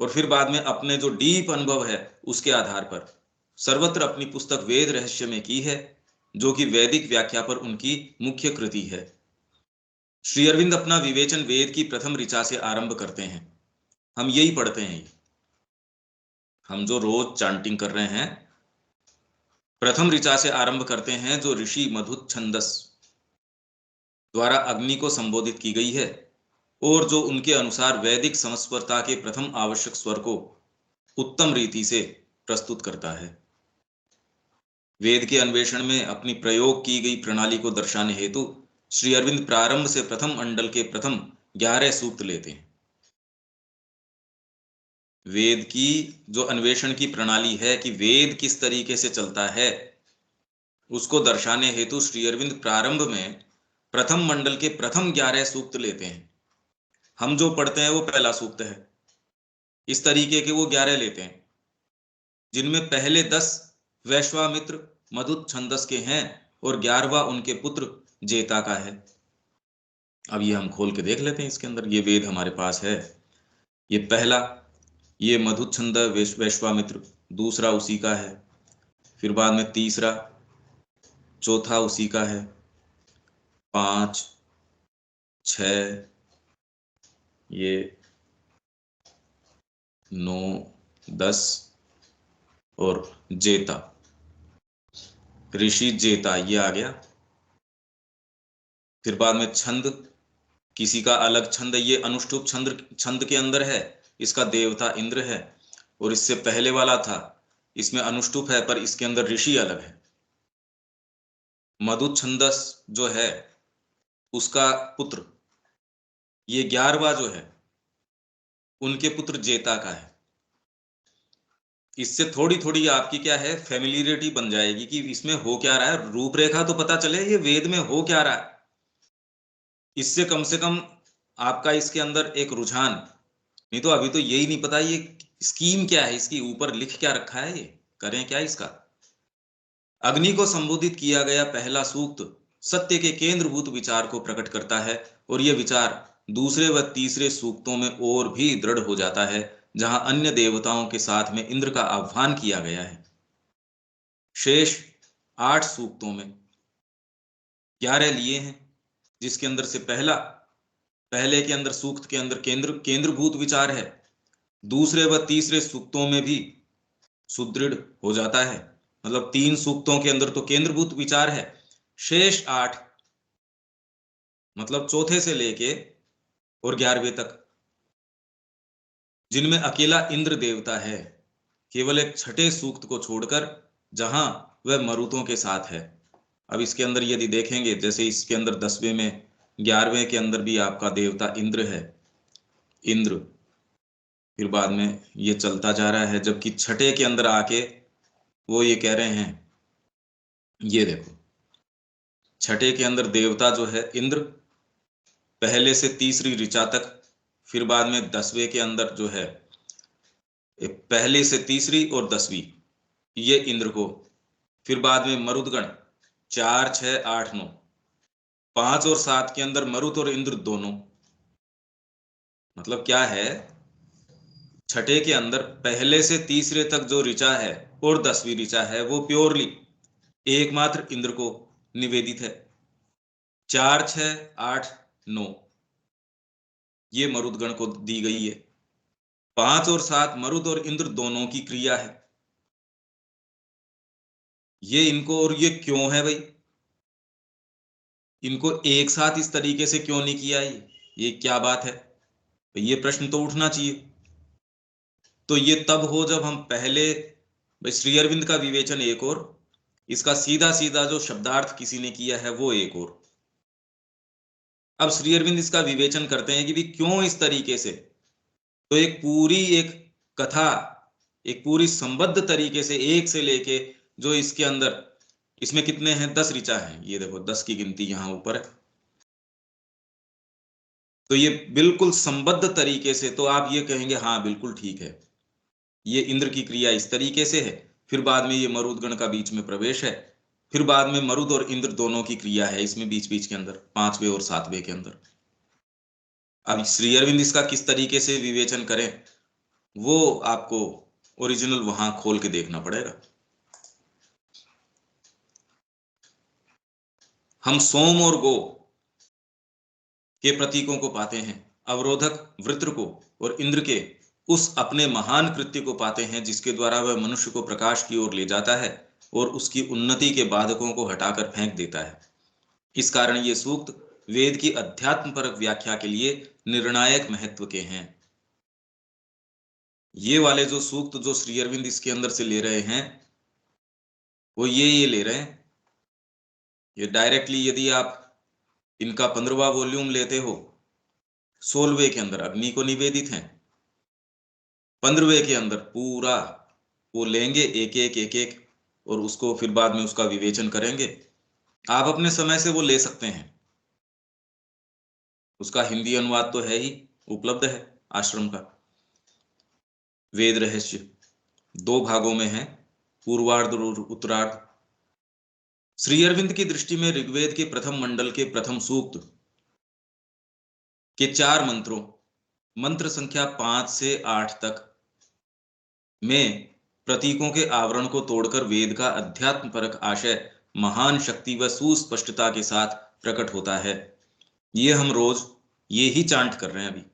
और फिर बाद में अपने जो डीप अनुभव है उसके आधार पर सर्वत्र अपनी पुस्तक वेद रहस्य में की है, जो कि वैदिक व्याख्या पर उनकी मुख्य कृति है। श्री अरविंद अपना विवेचन वेद की प्रथम ऋचा से आरंभ करते हैं। हम यही पढ़ते हैं, हम जो रोज चांटिंग कर रहे हैं, प्रथम ऋचा से आरंभ करते हैं, जो ऋषि मधुत छंदस द्वारा अग्नि को संबोधित की गई है और जो उनके अनुसार वैदिक समस्वरता के प्रथम आवश्यक स्वर को उत्तम रीति से प्रस्तुत करता है। वेद के अन्वेषण में अपनी प्रयोग की गई प्रणाली को दर्शाने हेतु श्री अरविंद प्रारंभ से प्रथम मंडल के प्रथम 11 सूक्त लेते हैं। वेद की जो अन्वेषण की प्रणाली है कि वेद किस तरीके से चलता है, उसको दर्शाने हेतु श्री अरविंद प्रारंभ में प्रथम मंडल के प्रथम 11 सूक्त लेते हैं। हम जो पढ़ते हैं वो पहला सूक्त है, इस तरीके के वो 11 लेते हैं, जिनमें पहले 10 वैश्वामित्र मधुत छंदस के हैं और 11वां उनके पुत्र जेता का है। अब ये हम खोल के देख लेते हैं, इसके अंदर ये वेद हमारे पास है। ये पहला, ये मधुत छंद वैश्वामित्र, दूसरा उसी का है, फिर बाद में तीसरा, चौथा उसी का है, 5, 6, ये 9, 10 और जेता, ऋषि जेता ये आ गया। फिर बाद में छंद, किसी का अलग छंद, ये अनुष्टुप छंद के अंदर है, इसका देवता इंद्र है। और इससे पहले वाला था, इसमें अनुष्टुप है पर इसके अंदर ऋषि अलग है। मधु छंदस जो है उसका पुत्र, ये 11वां जो है उनके पुत्र जेता का है। इससे थोड़ी थोड़ी आपकी क्या है फैमिलियरिटी बन जाएगी कि इसमें हो क्या रहा है, रूपरेखा तो पता चले ये वेद में हो क्या रहा है। इससे कम से कम आपका इसके अंदर एक रुझान, नहीं तो अभी तो यही नहीं पता ये स्कीम क्या है, इसकी ऊपर लिख क्या रखा है, ये करें क्या इसका। अग्नि को संबोधित किया गया पहला सूक्त सत्य के केंद्रभूत विचार को प्रकट करता है, और यह विचार दूसरे व तीसरे सूक्तों में और भी दृढ़ हो जाता है, जहां अन्य देवताओं के साथ में इंद्र का आह्वान किया गया है। शेष 8 सूक्तों में 11 लिए हैं, जिसके अंदर से पहले के अंदर सूक्त के अंदर केंद्रभूत विचार है, दूसरे व तीसरे सूक्तों में भी सुदृढ़ हो जाता है। मतलब 3 सूक्तों के अंदर तो केंद्रभूत विचार है, शेष 8 मतलब चौथे से लेके और 11वें तक, जिनमें अकेला इंद्र देवता है, केवल एक छठे सूक्त को छोड़कर, जहां वह मरुतों के साथ है। अब इसके अंदर यदि देखेंगे, जैसे इसके अंदर 10वें में 11वें के अंदर भी आपका देवता इंद्र है, इंद्र, फिर बाद में ये चलता जा रहा है, जबकि छठे के अंदर आके वो ये कह रहे हैं, ये देखो छठे के अंदर देवता जो है इंद्र, पहले से तीसरी ऋचा तक, फिर बाद में 10वें के अंदर जो है पहले से तीसरी और 10वीं, ये इंद्र को, फिर बाद में मरुदगण 4, 6, 8, 9, 5 और 7 के अंदर मरुत और इंद्र दोनों। मतलब क्या है, छठे के अंदर पहले से तीसरे तक जो ऋचा है और 10वीं ऋचा है वो प्योरली एकमात्र इंद्र को निवेदित है। 4, 6, 8, 9 ये मरुदगण को दी गई है। 5 और 7 मरुद और इंद्र दोनों की क्रिया है। ये इनको, और ये क्यों है भाई, इनको एक साथ इस तरीके से क्यों नहीं किया ये, ये क्या बात है? तो ये प्रश्न तो उठना चाहिए। तो ये तब हो जब हम पहले, भाई श्री अरविंद का विवेचन एक और, इसका सीधा सीधा जो शब्दार्थ किसी ने किया है वो एक और। अब श्री अरविंद इसका विवेचन करते हैं कि भी क्यों इस तरीके से। तो एक कथा, एक पूरी संबद्ध तरीके से एक से लेके, जो इसके अंदर, इसमें कितने हैं, 10 ऋचा हैं, ये देखो 10 की गिनती यहां ऊपर है। तो ये बिल्कुल संबद्ध तरीके से, तो आप ये कहेंगे हाँ बिल्कुल ठीक है, ये इंद्र की क्रिया इस तरीके से है, फिर बाद में ये मरुदगण का बीच में प्रवेश है, फिर बाद में मरुद और इंद्र दोनों की क्रिया है इसमें बीच बीच के अंदर, 5वें और 7वें के अंदर। अब श्री अरविंद इसका किस तरीके से विवेचन करें, वो आपको ओरिजिनल वहां खोल के देखना पड़ेगा। हम सोम और गो के प्रतीकों को पाते हैं, अवरोधक वृत्र को और इंद्र के उस अपने महान कृत्य को पाते हैं जिसके द्वारा वह मनुष्य को प्रकाश की ओर ले जाता है और उसकी उन्नति के बाधकों को हटाकर फेंक देता है। इस कारण ये सूक्त वेद की अध्यात्म परक व्याख्या के लिए निर्णायक महत्व के हैं। ये वाले जो सूक्त जो श्री अरविंद इसके अंदर से ले रहे हैं, वो ये ले रहे हैं। ये डायरेक्टली यदि आप इनका 15वां वॉल्यूम लेते हो, 16वें के अंदर अग्नि को निवेदित है, 15वें के अंदर पूरा वो लेंगे एक एक एक एक, और उसको फिर बाद में उसका विवेचन करेंगे। आप अपने समय से वो ले सकते हैं, उसका हिंदी अनुवाद तो है ही, उपलब्ध है आश्रम का। वेद रहस्य 2 भागों में है, पूर्वार्ध और उत्तरार्ध। श्री अरविंद की दृष्टि में ऋग्वेद के प्रथम मंडल के प्रथम सूक्त के 4 मंत्रों, मंत्र संख्या 5 से 8 तक में प्रतीकों के आवरण को तोड़कर वेद का अध्यात्म परक आशय महान शक्ति व सुस्पष्टता के साथ प्रकट होता है। ये हम रोज ये ही चांट कर रहे हैं अभी।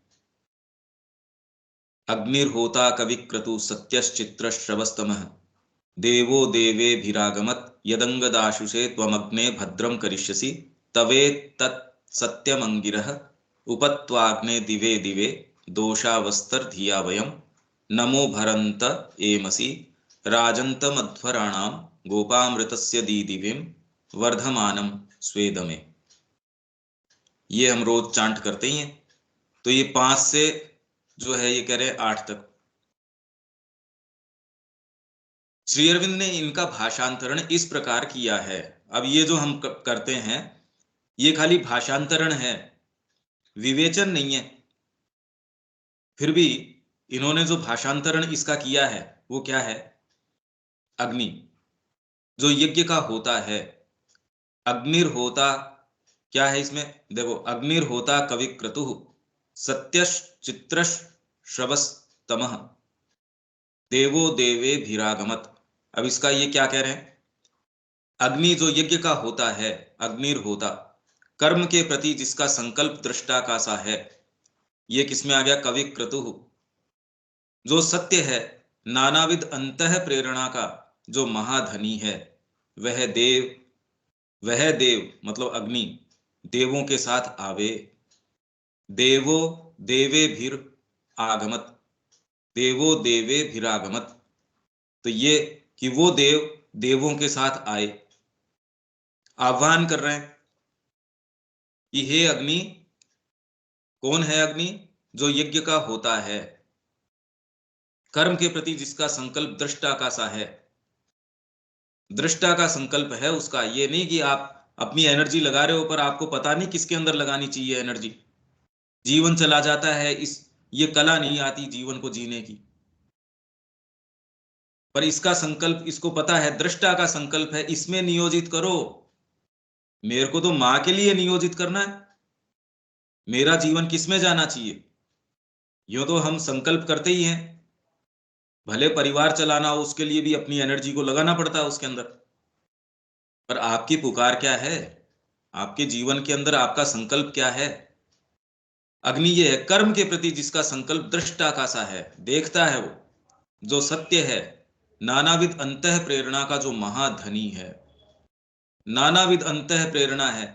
अग्निर्होता कविक्रतु सत्यश्चित्रश्रवस्तमः देवो देवेभिरागमत् यदंगदाशुषे त्वमग्ने भद्रं करिष्यसि तवेत्तत् सत्यमंगिरः उपत्वाग्ने दिवे दिवे दोषावस्तर्धिया वयं नमो भरन्त एमसि राजन्तमध्वराणां गोपामृतस्य दीदिविं वर्धमानं स्वेदमे। ये हम रोज चांट करते ही हैं। तो ये 5 से जो है ये कह रहे हैं 8 तक। श्री अरविंद ने इनका भाषांतरण इस प्रकार किया है। अब ये जो हम करते हैं ये खाली भाषांतरण है, विवेचन नहीं है। फिर भी इन्होंने जो भाषांतरण इसका किया है वो क्या है, अग्नि जो यज्ञ का होता है, अग्निर्होता क्या है इसमें, देखो अग्निर्होता कविक्रतु सत्यश्चित्रश श्रवस्तमः देवो देवेभिरागमत्। अब इसका ये क्या कह रहे हैं, अग्नि जो यज्ञ का होता है, अग्निर्होता कर्म के प्रति जिसका संकल्प दृष्टा का सा है, ये किसमें आ गया, कविक्रतु जो सत्य है, नानाविध अंतः प्रेरणा का जो महाधनी है, वह देव, वह देव मतलब अग्नि देवों के साथ आवे, देवो देवे भीर आगमत, देवो देवे भीरागमत। तो ये कि वो देव देवों के साथ आए, आह्वान कर रहे हैं कि हे अग्नि, कौन है अग्नि, जो यज्ञ का होता है, कर्म के प्रति जिसका संकल्प दृष्टा का सा है, दृष्टा का संकल्प है उसका, ये नहीं कि आप अपनी एनर्जी लगा रहे हो पर आपको पता नहीं किसके अंदर लगानी चाहिए एनर्जी, जीवन चला जाता है, इस ये कला नहीं आती जीवन को जीने की। पर इसका संकल्प इसको पता है, दृष्टा का संकल्प है, इसमें नियोजित करो। मेरे को तो मां के लिए नियोजित करना है, मेरा जीवन किसमें जाना चाहिए। यूं तो हम संकल्प करते ही हैं, भले परिवार चलाना हो उसके लिए भी अपनी एनर्जी को लगाना पड़ता है उसके अंदर। पर आपकी पुकार क्या है, आपके जीवन के अंदर आपका संकल्प क्या है। अग्नि ये है कर्म के प्रति जिसका संकल्प दृष्टा का सा है, देखता है वो, जो सत्य है, नानाविध अंतः प्रेरणा का जो महाधनी है। नानाविध अंतः प्रेरणा है,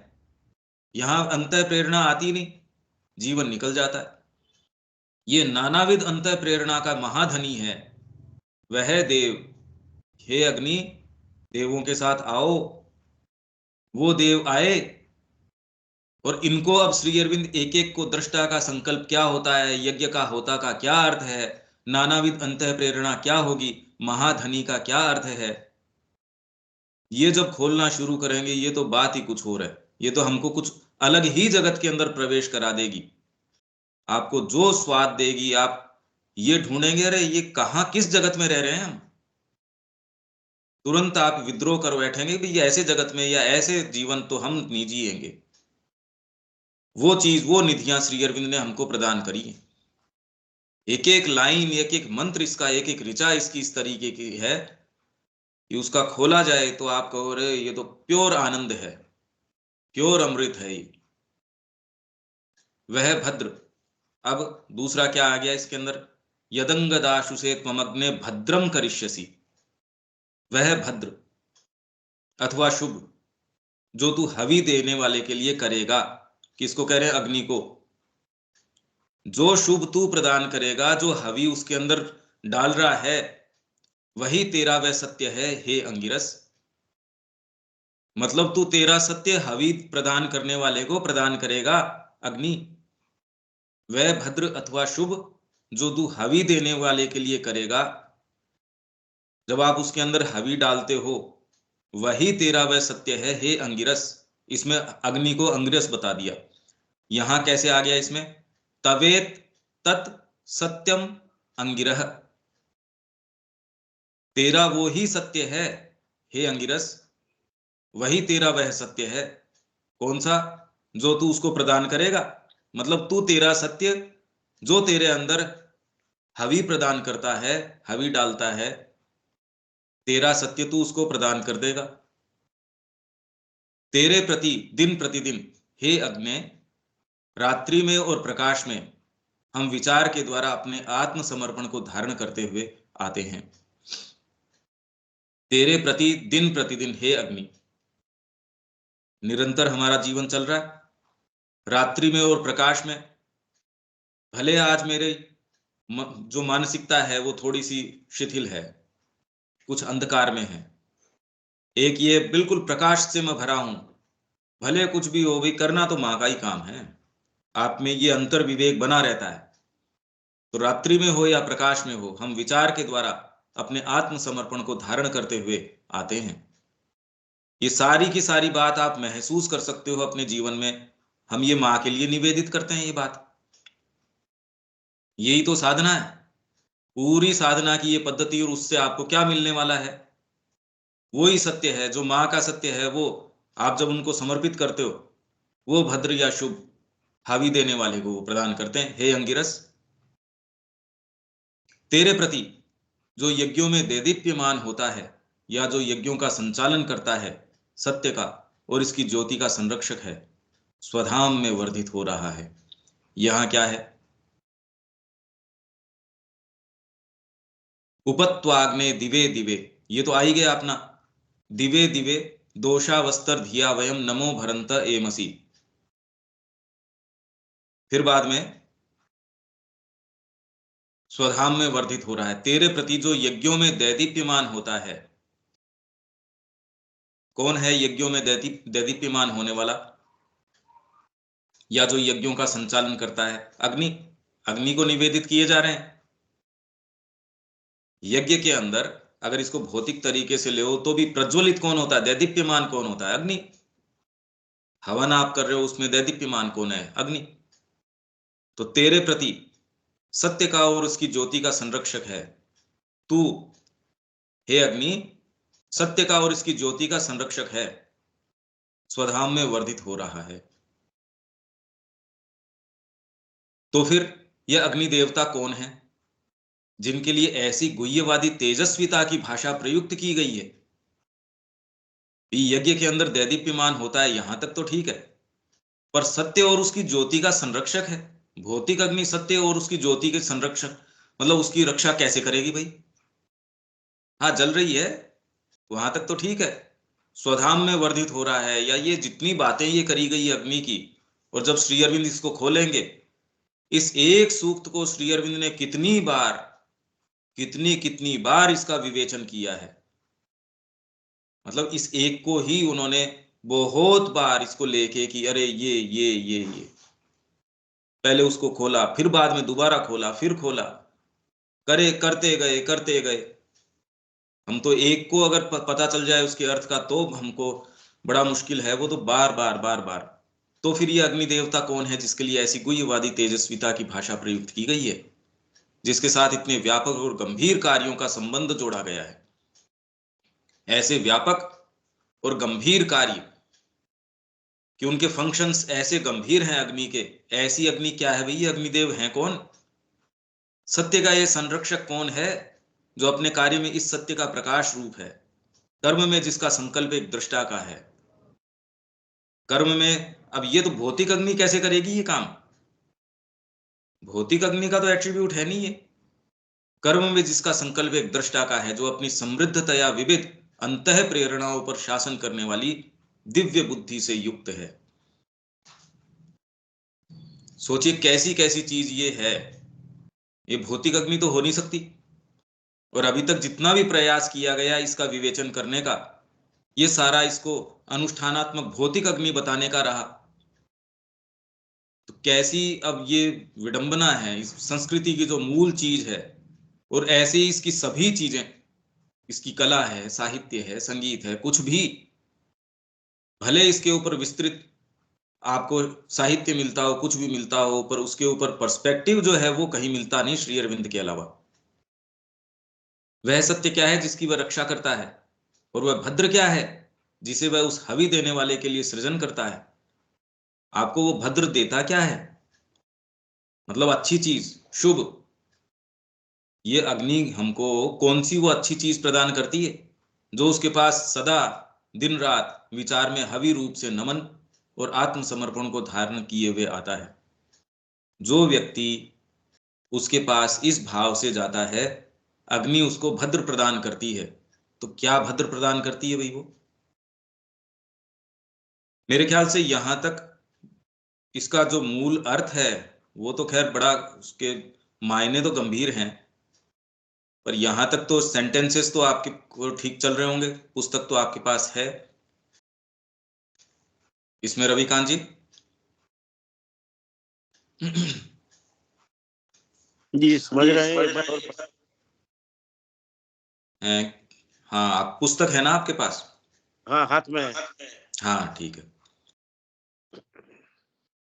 यहां अंतः प्रेरणा आती नहीं, जीवन निकल जाता है। ये नानाविध अंतः प्रेरणा का महाधनी है वह देव। हे अग्नि, देवों के साथ आओ। वो देव आए और इनको अब श्री अरविंद एक एक को दृष्टा का संकल्प क्या होता है, यज्ञ का होता का क्या अर्थ है, नानाविध अंतः प्रेरणा क्या होगी, महाधनी का क्या अर्थ है, ये जब खोलना शुरू करेंगे ये तो बात ही कुछ और है। ये तो हमको कुछ अलग ही जगत के अंदर प्रवेश करा देगी, आपको जो स्वाद देगी। आप ये ढूंढेंगे अरे ये कहाँ किस जगत में रह रहे हैं हम। तुरंत आप विद्रोह कर बैठेंगे कि ये ऐसे जगत में या ऐसे जीवन तो हम नहीं जिएंगे। वो चीज, वो निधियां श्री अरविंद ने हमको प्रदान करी है। एक एक लाइन, एक एक मंत्र इसका, एक एक ऋचा इसकी इस तरीके की है कि उसका खोला जाए तो आप कहो रे ये तो प्योर आनंद है, प्योर अमृत है ये। वह भद्र। अब दूसरा क्या आ गया इसके अंदर, यदंग दाशुषे त्वमग्ने भद्रम करिष्यसि। वह भद्र अथवा शुभ जो तू हवि देने वाले के लिए करेगा। किसको कह रहे हैं? अग्नि को। जो शुभ तू प्रदान करेगा, जो हवि उसके अंदर डाल रहा है, वही तेरा वह सत्य है हे अंगिरस। मतलब तू तेरा सत्य हवि प्रदान करने वाले को प्रदान करेगा अग्नि। वह भद्र अथवा शुभ जो तू हवि देने वाले के लिए करेगा, जब आप उसके अंदर हवि डालते हो, वही तेरा वह सत्य है हे अंगिरस। इसमें अग्नि को अंगिरस बता दिया। यहां कैसे आ गया इसमें, तवेत तत् सत्यम अंगिरह। तेरा वो ही सत्य है हे अंगिरस, वही तेरा वह सत्य है। कौन सा? जो तू उसको प्रदान करेगा। मतलब तू तेरा सत्य जो तेरे अंदर हवि प्रदान करता है, हवि डालता है, तेरा सत्य तू उसको प्रदान कर देगा। तेरे प्रति दिन प्रतिदिन हे अग्नि, रात्रि में और प्रकाश में हम विचार के द्वारा अपने आत्मसमर्पण को धारण करते हुए आते हैं। तेरे प्रति दिन प्रतिदिन हे अग्नि, निरंतर हमारा जीवन चल रहा है। रात्रि में और प्रकाश में, भले आज मेरे जो मानसिकता है वो थोड़ी सी शिथिल है, कुछ अंधकार में है, एक ये बिल्कुल प्रकाश से मैं भरा हूं, भले कुछ भी हो, भी करना तो मां का ही काम है। आप में ये अंतर विवेक बना रहता है। तो रात्रि में हो या प्रकाश में हो, हम विचार के द्वारा अपने आत्मसमर्पण को धारण करते हुए आते हैं। ये सारी की सारी बात आप महसूस कर सकते हो अपने जीवन में। हम ये मां के लिए निवेदित करते हैं ये बात। यही तो साधना है, पूरी साधना की ये पद्धति। और उससे आपको क्या मिलने वाला है? वो ही सत्य है जो मां का सत्य है। वो आप जब उनको समर्पित करते हो, वो भद्र या शुभ हावी देने वाले को वो प्रदान करते हैं। हे अंगिरस, तेरे प्रति जो यज्ञों में देदीप्यमान होता है, या जो यज्ञों का संचालन करता है, सत्य का और इसकी ज्योति का संरक्षक है, स्वधाम में वर्धित हो रहा है। यहां क्या है? उपत्वाग्ने दिवे दिवे, ये तो आ ही गया अपना। दिवे दिवे दोषावस्तर धिया वयम नमो भरंत एमसी। फिर बाद में स्वधाम में वर्धित हो रहा है। तेरे प्रति जो यज्ञों में दैदीप्यमान होता है, कौन है यज्ञों में दैदीप्यमान होने वाला, या जो यज्ञों का संचालन करता है? अग्नि। अग्नि को निवेदित किए जा रहे हैं। यज्ञ के अंदर अगर इसको भौतिक तरीके से ले तो भी प्रज्वलित कौन होता है, दैदीप्यमान कौन होता है? अग्नि। हवन आप कर रहे हो, उसमें दैदीप्यमान कौन है? अग्नि। तो तेरे प्रति सत्य का और उसकी ज्योति का संरक्षक है तू, हे अग्नि। सत्य का और इसकी ज्योति का संरक्षक है, स्वधाम में वर्धित हो रहा है। तो फिर यह अग्नि देवता कौन है जिनके लिए ऐसी गुह्यवादी तेजस्विता की भाषा प्रयुक्त की गई है? यज्ञ के अंदर दैदीप्यमान होता है, यहां तक तो ठीक है, पर सत्य और उसकी ज्योति का संरक्षक है। भौतिक अग्नि सत्य और उसकी ज्योति के संरक्षक, मतलब उसकी रक्षा कैसे करेगी भाई? हाँ जल रही है, वहां तक तो ठीक है। स्वधाम में वर्धित हो रहा है, या ये जितनी बातें ये करी गई अग्नि की, और जब श्री अरविंद इसको खोलेंगे इस एक सूक्त को श्री अरविंद ने कितनी बार इसका विवेचन किया है। मतलब इस एक को ही उन्होंने बहुत बार इसको लेके कि अरे ये पहले उसको खोला, फिर बाद में दोबारा खोला, फिर खोला, करते गए। हम तो एक को अगर पता चल जाए उसके अर्थ का तो हमको बड़ा मुश्किल है, वो तो बार बार। तो फिर ये अग्नि देवता कौन है जिसके लिए ऐसी गुह्यवादी तेजस्विता की भाषा प्रयुक्त की गई है, जिसके साथ इतने व्यापक और गंभीर कार्यों का संबंध जोड़ा गया है। ऐसे व्यापक और गंभीर कार्य कि उनके फंक्शंस ऐसे गंभीर हैं अग्नि के। ऐसी अग्नि क्या है भैया? अग्निदेव हैं कौन? सत्य का ये संरक्षक कौन है जो अपने कार्य में इस सत्य का प्रकाश रूप है। कर्म में जिसका संकल्प एक दृष्टा का है। कर्म में अब ये तो भौतिक अग्नि कैसे करेगी ये काम? भौतिक अग्नि का तो एट्रीब्यूट है नहीं ये। कर्म में जिसका संकल्प एक दृष्टा का है, जो अपनी समृद्धतया विविध अंतः प्रेरणाओं पर शासन करने वाली दिव्य बुद्धि से युक्त है। सोचिए कैसी कैसी चीज ये है। ये भौतिक अग्नि तो हो नहीं सकती। और अभी तक जितना भी प्रयास किया गया इसका विवेचन करने का, ये सारा इसको अनुष्ठानात्मक भौतिक अग्नि बताने का रहा। तो कैसी अब ये विडंबना है इस संस्कृति की जो मूल चीज है। और ऐसे ही इसकी सभी चीजें, इसकी कला है, साहित्य है, संगीत है, कुछ भी भले इसके ऊपर विस्तृत आपको साहित्य मिलता हो, कुछ भी मिलता हो, पर उसके ऊपर पर्सपेक्टिव जो है वो कहीं मिलता नहीं श्री अरविंद के अलावा। वह सत्य क्या है जिसकी वह रक्षा करता है, और वह भद्र क्या है जिसे वह उस हवि देने वाले के लिए सृजन करता है। आपको वो भद्र देता क्या है? मतलब अच्छी चीज, शुभ। ये अग्नि हमको कौन सी वो अच्छी चीज प्रदान करती है जो उसके पास सदा दिन रात विचार में हवि रूप से नमन और आत्मसमर्पण को धारण किए हुए आता है। जो व्यक्ति उसके पास इस भाव से जाता है, अग्नि उसको भद्र प्रदान करती है। तो क्या भद्र प्रदान करती है भाई वो? मेरे ख्याल से यहां तक इसका जो मूल अर्थ है वो तो खैर बड़ा, उसके मायने तो गंभीर हैं, पर यहां तक तो सेंटेंसेस तो आपके ठीक चल रहे होंगे। पुस्तक तो आपके पास है इसमें, रविकांत जी। जी समझ रहे हैं, एक बार और हाँ, आप पुस्तक है ना आपके पास? हाँ हाथ में है। हाँ ठीक है।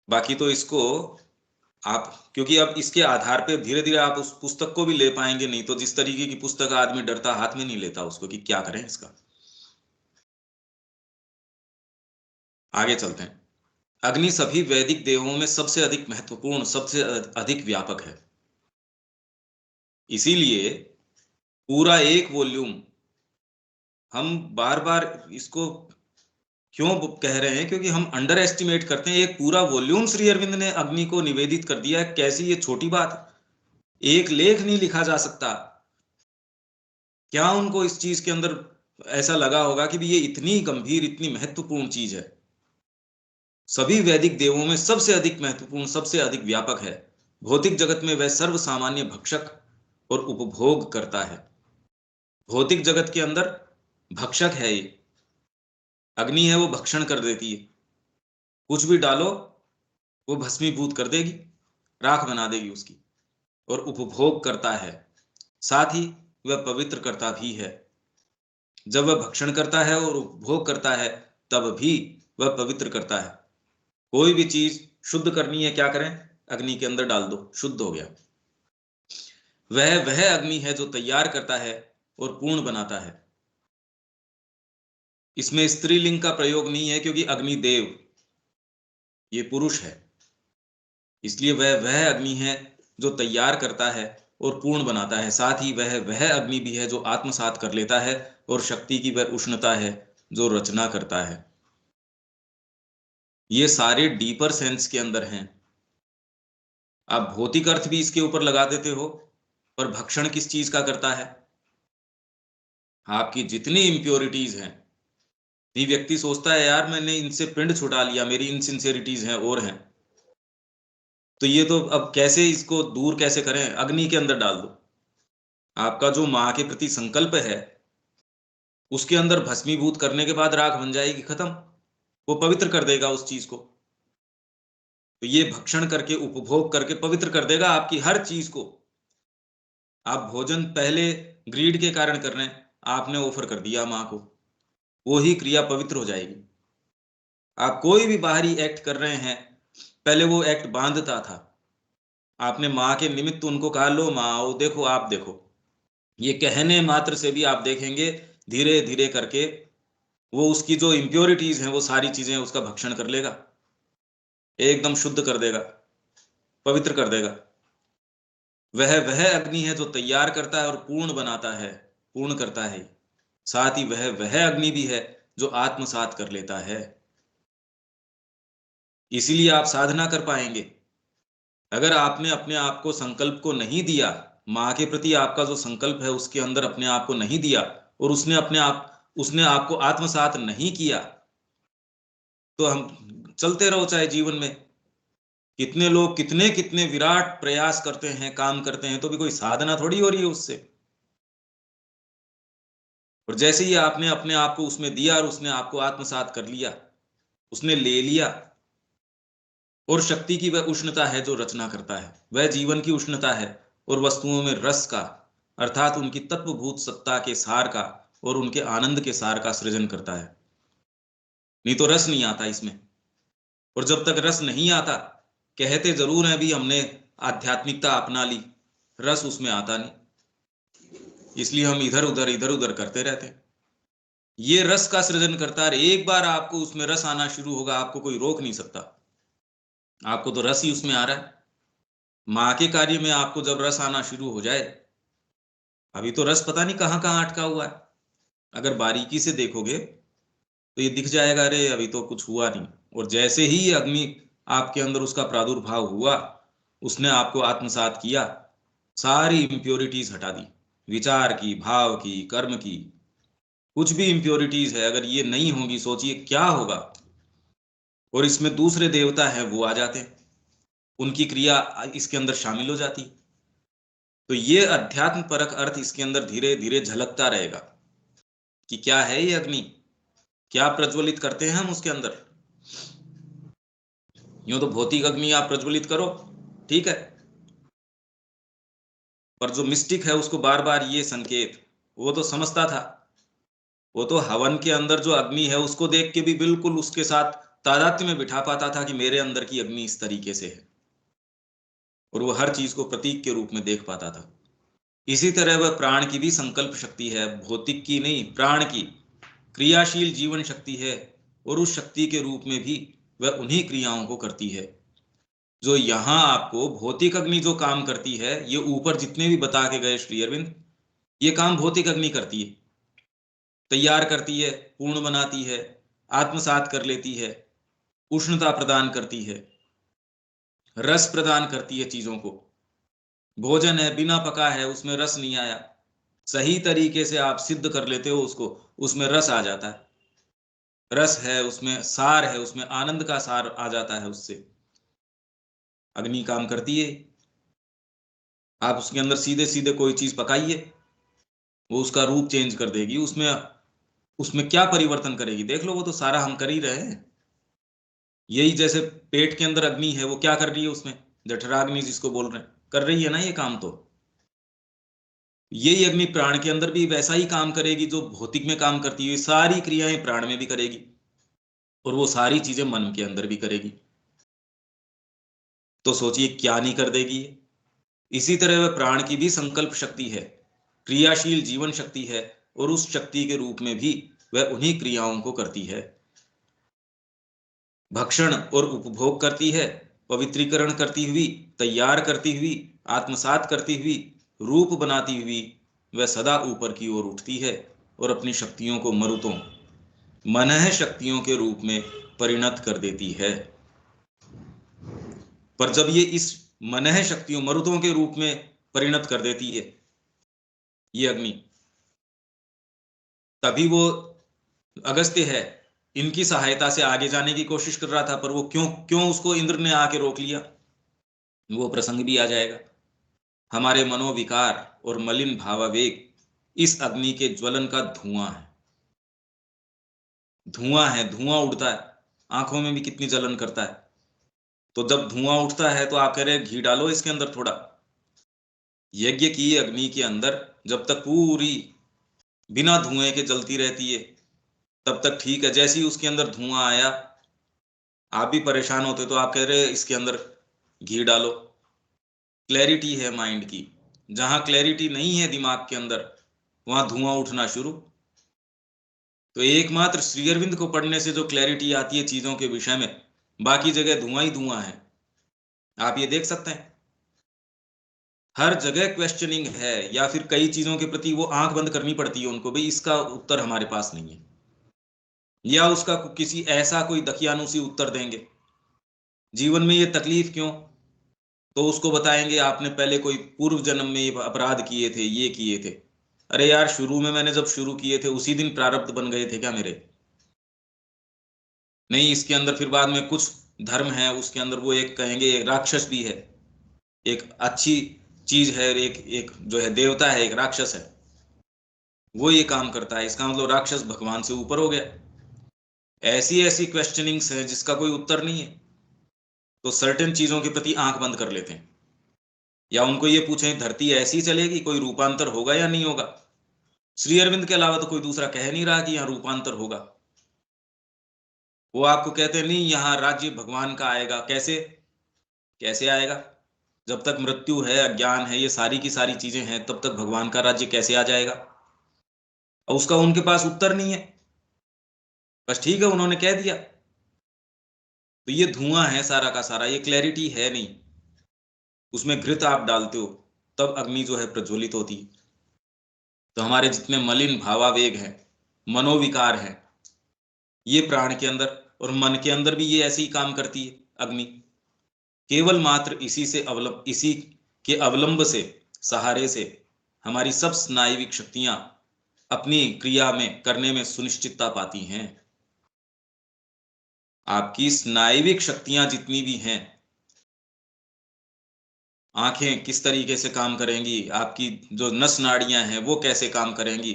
बाकी तो इसको आप, क्योंकि अब इसके आधार पे धीरे धीरे आप उस पुस्तक को भी ले पाएंगे, नहीं तो जिस तरीके की पुस्तक आदमी डरता हाथ में नहीं लेता उसको कि क्या करें इसका। आगे चलते हैं। अग्नि सभी वैदिक देवों में सबसे अधिक महत्वपूर्ण, सबसे अधिक व्यापक है। इसीलिए पूरा एक वॉल्यूम हम बार बार इसको क्यों कह रहे हैं, क्योंकि हम अंडर एस्टिमेट करते हैं। एक पूरा वॉल्यूम श्री अरविंद ने अग्नि को निवेदित कर दिया है। कैसी ये छोटी बात, एक लेख नहीं लिखा जा सकता। क्या उनको इस चीज के अंदर ऐसा लगा होगा कि भी ये इतनी गंभीर, इतनी महत्वपूर्ण चीज है, सभी वैदिक देवों में सबसे अधिक महत्वपूर्ण, सबसे अधिक व्यापक है। भौतिक जगत में वह सर्वसामान्य भक्षक और उपभोग करता है। भौतिक जगत के अंदर भक्षक है ये अग्नि, है वो भक्षण कर देती है। कुछ भी डालो वो भस्मीभूत कर देगी, राख बना देगी उसकी। और उपभोग करता है, साथ ही वह पवित्र करता भी है। जब वह भक्षण करता है और उपभोग करता है तब भी वह पवित्र करता है। कोई भी चीज शुद्ध करनी है, क्या करें? अग्नि के अंदर डाल दो, शुद्ध हो गया। वह अग्नि है जो तैयार करता है और पूर्ण बनाता है। इसमें स्त्रीलिंग का प्रयोग नहीं है, क्योंकि अग्निदेव ये पुरुष है। इसलिए वह अग्नि है जो तैयार करता है और पूर्ण बनाता है। साथ ही वह अग्नि भी है जो आत्मसात कर लेता है, और शक्ति की वह उष्णता है जो रचना करता है। ये सारे डीपर सेंस के अंदर हैं। आप भौतिक अर्थ भी इसके ऊपर लगा देते हो, पर भक्षण किस चीज का करता है? आपकी जितनी इंप्योरिटीज हैं, ये व्यक्ति सोचता है यार मैंने इनसे पिंड छुटा लिया, मेरी इनसिंसियरिटीज हैं और हैं, तो ये तो अब कैसे इसको दूर कैसे करें? अग्नि के अंदर डाल दो। आपका जो माँ के प्रति संकल्प है उसके अंदर भस्मीभूत करने के बाद राख बन जाएगी, खत्म। वो पवित्र कर देगा उस चीज को। तो ये भक्षण करके, उपभोग करके पवित्र कर देगा आपकी हर चीज को। आप भोजन पहले ग्रीड के कारण कर रहे हैं, आपने ऑफर कर दिया माँ को, वो ही क्रिया पवित्र हो जाएगी। आप कोई भी बाहरी एक्ट कर रहे हैं, पहले वो एक्ट बांधता था। आपने माँ के निमित्त उनको कहा, लो माँ आओ देखो, आप देखो। ये कहने मात्र से भी आप देखेंगे धीरे धीरे करके वो उसकी जो इम्प्योरिटीज हैं वो सारी चीजें उसका भक्षण कर लेगा, एकदम शुद्ध कर देगा, पवित्र कर देगा। वह अग्नि है जो तैयार करता है और पूर्ण बनाता है, पूर्ण करता है। साथ ही वह अग्नि भी है जो आत्मसात कर लेता है। इसीलिए आप साधना कर पाएंगे। अगर आपने अपने आप को संकल्प को नहीं दिया, माँ के प्रति आपका जो संकल्प है उसके अंदर अपने आप को नहीं दिया, और उसने आपको आत्मसात नहीं किया, तो हम चलते रहो चाहे जीवन में कितने लोग कितने कितने विराट प्रयास करते हैं, काम करते हैं, तो भी कोई साधना थोड़ी हो रही है उससे। और जैसे ही आपने अपने आप को उसमें दिया और उसने आपको आत्मसात कर लिया, उसने ले लिया। और शक्ति की वह उष्णता है जो रचना करता है, वह जीवन की उष्णता है, और वस्तुओं में रस का, अर्थात उनकी तत्वभूत सत्ता के सार का और उनके आनंद के सार का सृजन करता है। नहीं तो रस नहीं आता इसमें। और जब तक रस नहीं आता, कहते जरूर हैं भी हमने आध्यात्मिकता अपना ली, रस उसमें आता नहीं, इसलिए हम इधर उधर करते रहते हैं। ये रस का सृजन करता है। एक बार आपको उसमें रस आना शुरू होगा, आपको कोई रोक नहीं सकता। आपको तो रस ही उसमें आ रहा है। माँ के कार्य में आपको जब रस आना शुरू हो जाए, अभी तो रस पता नहीं कहाँ कहाँ अटका हुआ है, अगर बारीकी से देखोगे तो ये दिख जाएगा, अरे अभी तो कुछ हुआ नहीं। और जैसे ही ये अग्नि आपके अंदर उसका प्रादुर्भाव हुआ, उसने आपको आत्मसात किया, सारी इंप्योरिटीज हटा दी, विचार की, भाव की, कर्म की, कुछ भी इंप्योरिटीज है अगर ये नहीं होंगी, सोचिए क्या होगा। और इसमें दूसरे देवता हैं वो आ जाते हैं, उनकी क्रिया इसके अंदर शामिल हो जाती। तो ये अध्यात्म परक अर्थ इसके अंदर धीरे धीरे झलकता रहेगा कि क्या है ये अग्नि, क्या प्रज्वलित करते हैं हम उसके अंदर। यूं तो भौतिक अग्नि आप प्रज्वलित करो, ठीक है, पर जो मिस्टिक है उसको बार बार ये संकेत, वो तो समझता था। वो तो हवन के अंदर जो अग्नि है उसको देख के भी बिल्कुल उसके साथ तादात्म्य में बिठा पाता था कि मेरे अंदर की अग्नि इस तरीके से है, और वो हर चीज को प्रतीक के रूप में देख पाता था। इसी तरह वह प्राण की भी संकल्प शक्ति है, भौतिक की नहीं, प्राण की क्रियाशील जीवन शक्ति है। और उस शक्ति के रूप में भी वह उन्हीं क्रियाओं को करती है जो यहां आपको भौतिक अग्नि जो काम करती है। ये ऊपर जितने भी बता के गए श्री अरविंद, ये काम भौतिक अग्नि करती है, तैयार करती है, पूर्ण बनाती है, आत्मसात कर लेती है, उष्णता प्रदान करती है, रस प्रदान करती है चीजों को। भोजन है, बिना पका है, उसमें रस नहीं आया, सही तरीके से आप सिद्ध कर लेते हो उसको, उसमें रस आ जाता है, रस है उसमें, सार है उसमें, आनंद का सार आ जाता है उससे। अग्नि काम करती है। आप उसके अंदर सीधे सीधे कोई चीज पकाइए, वो उसका रूप चेंज कर देगी, उसमें उसमें क्या परिवर्तन करेगी देख लो, वो तो सारा हम कर ही रहे हैं। यही जैसे पेट के अंदर अग्नि है, वो क्या कर रही है उसमें, जठराग्नि जिसको बोल रहे हैं, कर रही है ना ये काम। तो यही अग्नि प्राण के अंदर भी वैसा ही काम करेगी जो भौतिक में काम करती है, सारी क्रियाएं प्राण में भी करेगी, और वो सारी चीजें मन के अंदर भी करेगी। तो सोचिए क्या नहीं कर देगी ये। इसी तरह वह प्राण की भी संकल्प शक्ति है, क्रियाशील जीवन शक्ति है, और उस शक्ति के रूप में भी वह उन्हीं क्रियाओं को करती है। भक्षण और उपभोग करती है, पवित्रीकरण करती हुई, तैयार करती हुई, आत्मसात करती हुई, रूप बनाती हुई वह सदा ऊपर की ओर उठती है और अपनी शक्तियों को मरुतों, मनः शक्तियों के रूप में परिणत कर देती है। पर जब ये इस मनः शक्तियों, मरुतों के रूप में परिणत कर देती है ये अग्नि, तभी वो अगस्त्य है इनकी सहायता से आगे जाने की कोशिश कर रहा था, पर वो क्यों क्यों उसको इंद्र ने आके रोक लिया। वो प्रसंग भी आ जाएगा। हमारे मनोविकार और मलिन भावावेग इस अग्नि के ज्वलन का धुआं है। धुआं है, धुआं उड़ता है, आंखों में भी कितनी जलन करता है। तो जब धुआं उठता है तो आप कह रहे हैं घी डालो इसके अंदर थोड़ा। यज्ञ की अग्नि के अंदर जब तक पूरी बिना धुएं के जलती रहती है तब तक ठीक है। जैसे ही उसके अंदर धुआं आया, आप भी परेशान होते तो आप कह रहे हैं इसके अंदर घी डालो। क्लैरिटी है माइंड की, जहां क्लैरिटी नहीं है दिमाग के अंदर वहां धुआं उठना शुरू। तो एकमात्र श्री अरविंद को पढ़ने से जो क्लैरिटी आती है चीजों के विषय में, बाकी जगह धुआं ही धुआं है। आप ये देख सकते हैं, हर जगह क्वेश्चनिंग है, या फिर कई चीजों के प्रति वो आंख बंद करनी पड़ती है उनको, भाई इसका उत्तर हमारे पास नहीं है, या उसका किसी ऐसा कोई दकियानुसी उत्तर देंगे। जीवन में ये तकलीफ क्यों? तो उसको बताएंगे आपने पहले कोई पूर्व जन्म में ये अपराध किए थे, ये किए थे। अरे यार, शुरू में मैंने जब शुरू किए थे उसी दिन प्रारब्ध बन गए थे क्या मेरे? नहीं, इसके अंदर फिर बाद में कुछ धर्म है, उसके अंदर वो एक कहेंगे एक राक्षस भी है, एक अच्छी चीज है, एक एक जो है देवता है, एक राक्षस है, वो ये काम करता है, इसका मतलब राक्षस भगवान से ऊपर हो गया। ऐसी ऐसी क्वेश्चनिंग्स है जिसका कोई उत्तर नहीं है। तो सर्टेन चीजों के प्रति आंख बंद कर लेते हैं, या उनको ये पूछें धरती ऐसी चलेगी, कोई रूपांतर होगा या नहीं होगा? श्री अरविंद के अलावा तो कोई दूसरा कह नहीं रहा कि यहाँ रूपांतर होगा। वो आपको कहते हैं नहीं, यहाँ राज्य भगवान का आएगा। कैसे? कैसे आएगा? जब तक मृत्यु है, अज्ञान है, ये सारी की सारी चीजें हैं, तब तक भगवान का राज्य कैसे आ जाएगा? और उसका उनके पास उत्तर नहीं है। बस ठीक है, उन्होंने कह दिया। तो ये धुआं है सारा का सारा, ये क्लैरिटी है नहीं। उसमें घृत आप डालते हो तब अग्नि जो है प्रज्वलित होती है। तो हमारे जितने मलिन भावावेग हैं, मनोविकार हैं, ये प्राण के अंदर और मन के अंदर भी ये ऐसे ही काम करती है अग्नि। केवल मात्र इसी के अवलंब से, सहारे से हमारी सब स्नायुविक शक्तियां अपनी क्रिया में करने में सुनिश्चितता पाती हैं। आपकी स्नायुविक शक्तियां जितनी भी हैं, आंखें किस तरीके से काम करेंगी, आपकी जो नस नाड़ियां हैं वो कैसे काम करेंगी,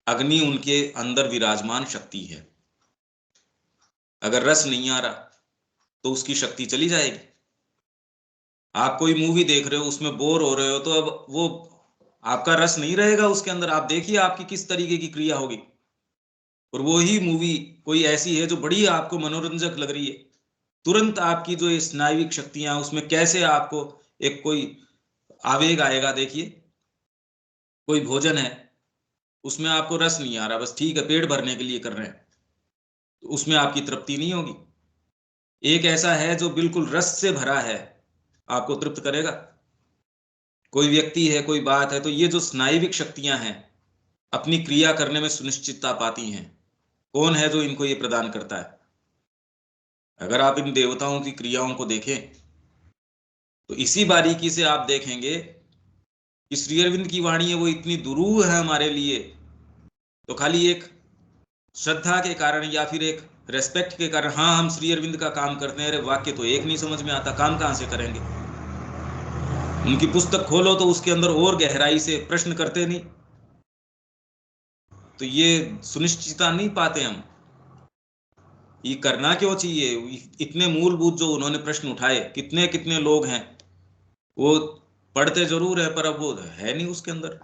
अग्नि उनके अंदर विराजमान शक्ति है। अगर रस नहीं आ रहा तो उसकी शक्ति चली जाएगी। आप कोई मूवी देख रहे हो, उसमें बोर हो रहे हो, तो अब वो आपका रस नहीं रहेगा उसके अंदर। आप देखिए आपकी किस तरीके की क्रिया होगी। और वो ही मूवी कोई ऐसी है जो बड़ी आपको मनोरंजक लग रही है, तुरंत आपकी जो ये स्नायुविक शक्तियां, उसमें कैसे आपको एक कोई आवेग आएगा। देखिए, कोई भोजन है, उसमें आपको रस नहीं आ रहा, बस ठीक है पेट भरने के लिए कर रहे हैं, तो उसमें आपकी तृप्ति नहीं होगी। एक ऐसा है जो बिल्कुल रस से भरा है, आपको तृप्त करेगा। कोई व्यक्ति है, कोई बात है, तो ये जो स्नायुविक शक्तियां हैं अपनी क्रिया करने में सुनिश्चितता पाती हैं। कौन है जो इनको ये प्रदान करता है? अगर आप इन देवताओं की क्रियाओं को देखें तो इसी बारीकी से आप देखेंगे कि श्री अरविंद की वाणी है वो इतनी दुरूह है हमारे लिए। तो खाली एक श्रद्धा के कारण या फिर एक रेस्पेक्ट के कारण, हाँ हम श्री अरविंद का काम करते हैं, अरे वाक्य तो एक नहीं समझ में आता, काम कहां से करेंगे? उनकी पुस्तक खोलो तो उसके अंदर और गहराई से प्रश्न करते नहीं, तो ये सुनिश्चितता नहीं पाते हम। ये करना क्यों चाहिए? इतने मूलभूत जो उन्होंने प्रश्न उठाए, कितने कितने लोग हैं वो पढ़ते जरूर है पर अब वो है नहीं उसके अंदर।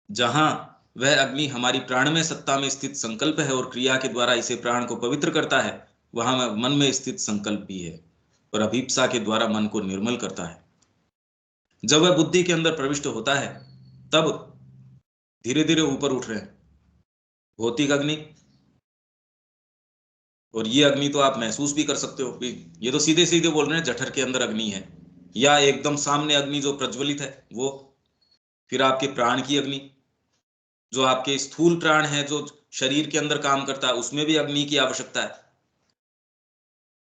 जहां वह अग्नि हमारी प्राण में सत्ता में स्थित संकल्प है और क्रिया के द्वारा इसे प्राण को पवित्र करता है, वहां मन में स्थित संकल्प भी है और अभिप्सा के द्वारा मन को निर्मल करता है। जब वह बुद्धि के अंदर प्रविष्ट होता है तब धीरे धीरे ऊपर उठ रहे हैं भौतिक अग्नि। और ये अग्नि तो आप महसूस भी कर सकते हो कि ये तो सीधे सीधे बोल रहे हैं जठर के अंदर अग्नि है, या एकदम सामने अग्नि जो प्रज्वलित है वो। फिर आपके प्राण की अग्नि, जो आपके स्थूल प्राण है जो शरीर के अंदर काम करता है, उसमें भी अग्नि की आवश्यकता है।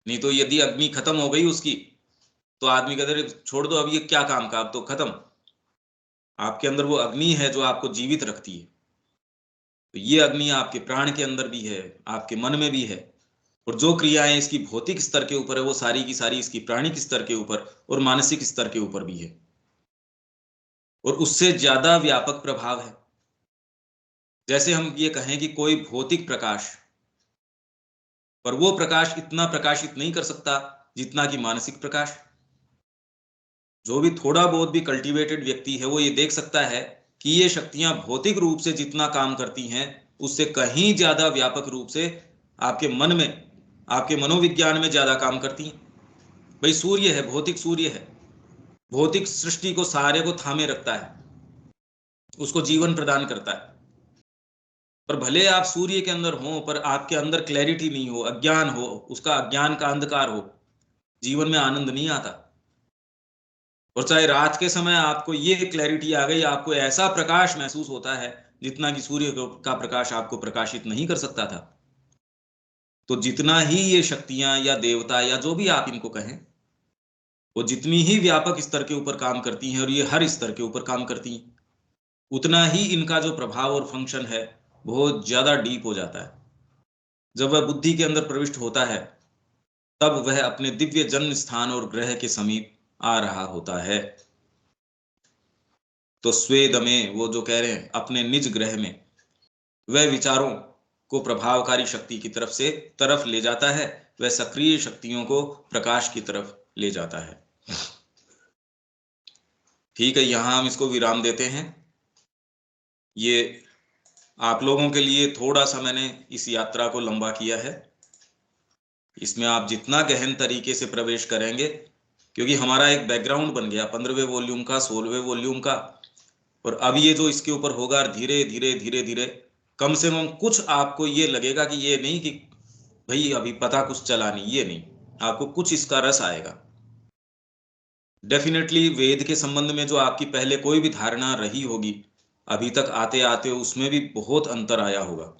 नहीं तो यदि अग्नि खत्म हो गई उसकी, तो आदमी कहते हैं छोड़ दो अब ये क्या काम का, अब तो खत्म। आपके अंदर वो अग्नि है जो आपको जीवित रखती है। तो ये अग्नि आपके प्राण के अंदर भी है, आपके मन में भी है। और जो क्रियाएं इसकी भौतिक स्तर के ऊपर है वो सारी की सारी इसकी प्राणिक स्तर के ऊपर और मानसिक स्तर के ऊपर भी है, और उससे ज्यादा व्यापक प्रभाव है। जैसे हम ये कहें कि कोई भौतिक प्रकाश, पर वो प्रकाश इतना प्रकाशित नहीं कर सकता जितना कि मानसिक प्रकाश। जो भी थोड़ा बहुत भी कल्टीवेटेड व्यक्ति है वो ये देख सकता है कि ये शक्तियां भौतिक रूप से जितना काम करती हैं उससे कहीं ज्यादा व्यापक रूप से आपके मन में, आपके मनोविज्ञान में ज्यादा काम करती हैं। भाई सूर्य है, भौतिक सूर्य है, भौतिक सृष्टि को सारे को थामे रखता है, उसको जीवन प्रदान करता है। पर भले आप सूर्य के अंदर हो पर आपके अंदर क्लैरिटी नहीं हो, अज्ञान हो, उसका अज्ञान का अंधकार हो, जीवन में आनंद नहीं आता। और चाहे रात के समय आपको ये क्लैरिटी आ गई, आपको ऐसा प्रकाश महसूस होता है जितना कि सूर्य का प्रकाश आपको प्रकाशित नहीं कर सकता था। तो जितना ही ये शक्तियां या देवता या जो भी आप इनको कहें, वो जितनी ही व्यापक स्तर के ऊपर काम करती हैं, और ये हर स्तर के ऊपर काम करती हैं, उतना ही इनका जो प्रभाव और फंक्शन है बहुत ज्यादा डीप हो जाता है। जब वह बुद्धि के अंदर प्रविष्ट होता है तब वह अपने दिव्य जन्म स्थान और ग्रह के समीप आ रहा होता है। तो स्वेद में वो जो कह रहे हैं अपने निज ग्रह में, वह विचारों को प्रभावकारी शक्ति की तरफ ले जाता है, वह सक्रिय शक्तियों को प्रकाश की तरफ ले जाता है। ठीक है, यहां हम इसको विराम देते हैं। ये आप लोगों के लिए थोड़ा सा मैंने इस यात्रा को लंबा किया है। इसमें आप जितना गहन तरीके से प्रवेश करेंगे, क्योंकि हमारा एक बैकग्राउंड बन गया 15वें वॉल्यूम का, 16वें वॉल्यूम का, और अब ये जो इसके ऊपर होगा धीरे धीरे धीरे धीरे कम से कम कुछ आपको ये लगेगा कि ये नहीं कि भाई अभी पता कुछ चला नहीं, ये नहीं, आपको कुछ इसका रस आएगा। डेफिनेटली वेद के संबंध में जो आपकी पहले कोई भी धारणा रही होगी, अभी तक आते आते उसमें भी बहुत अंतर आया होगा।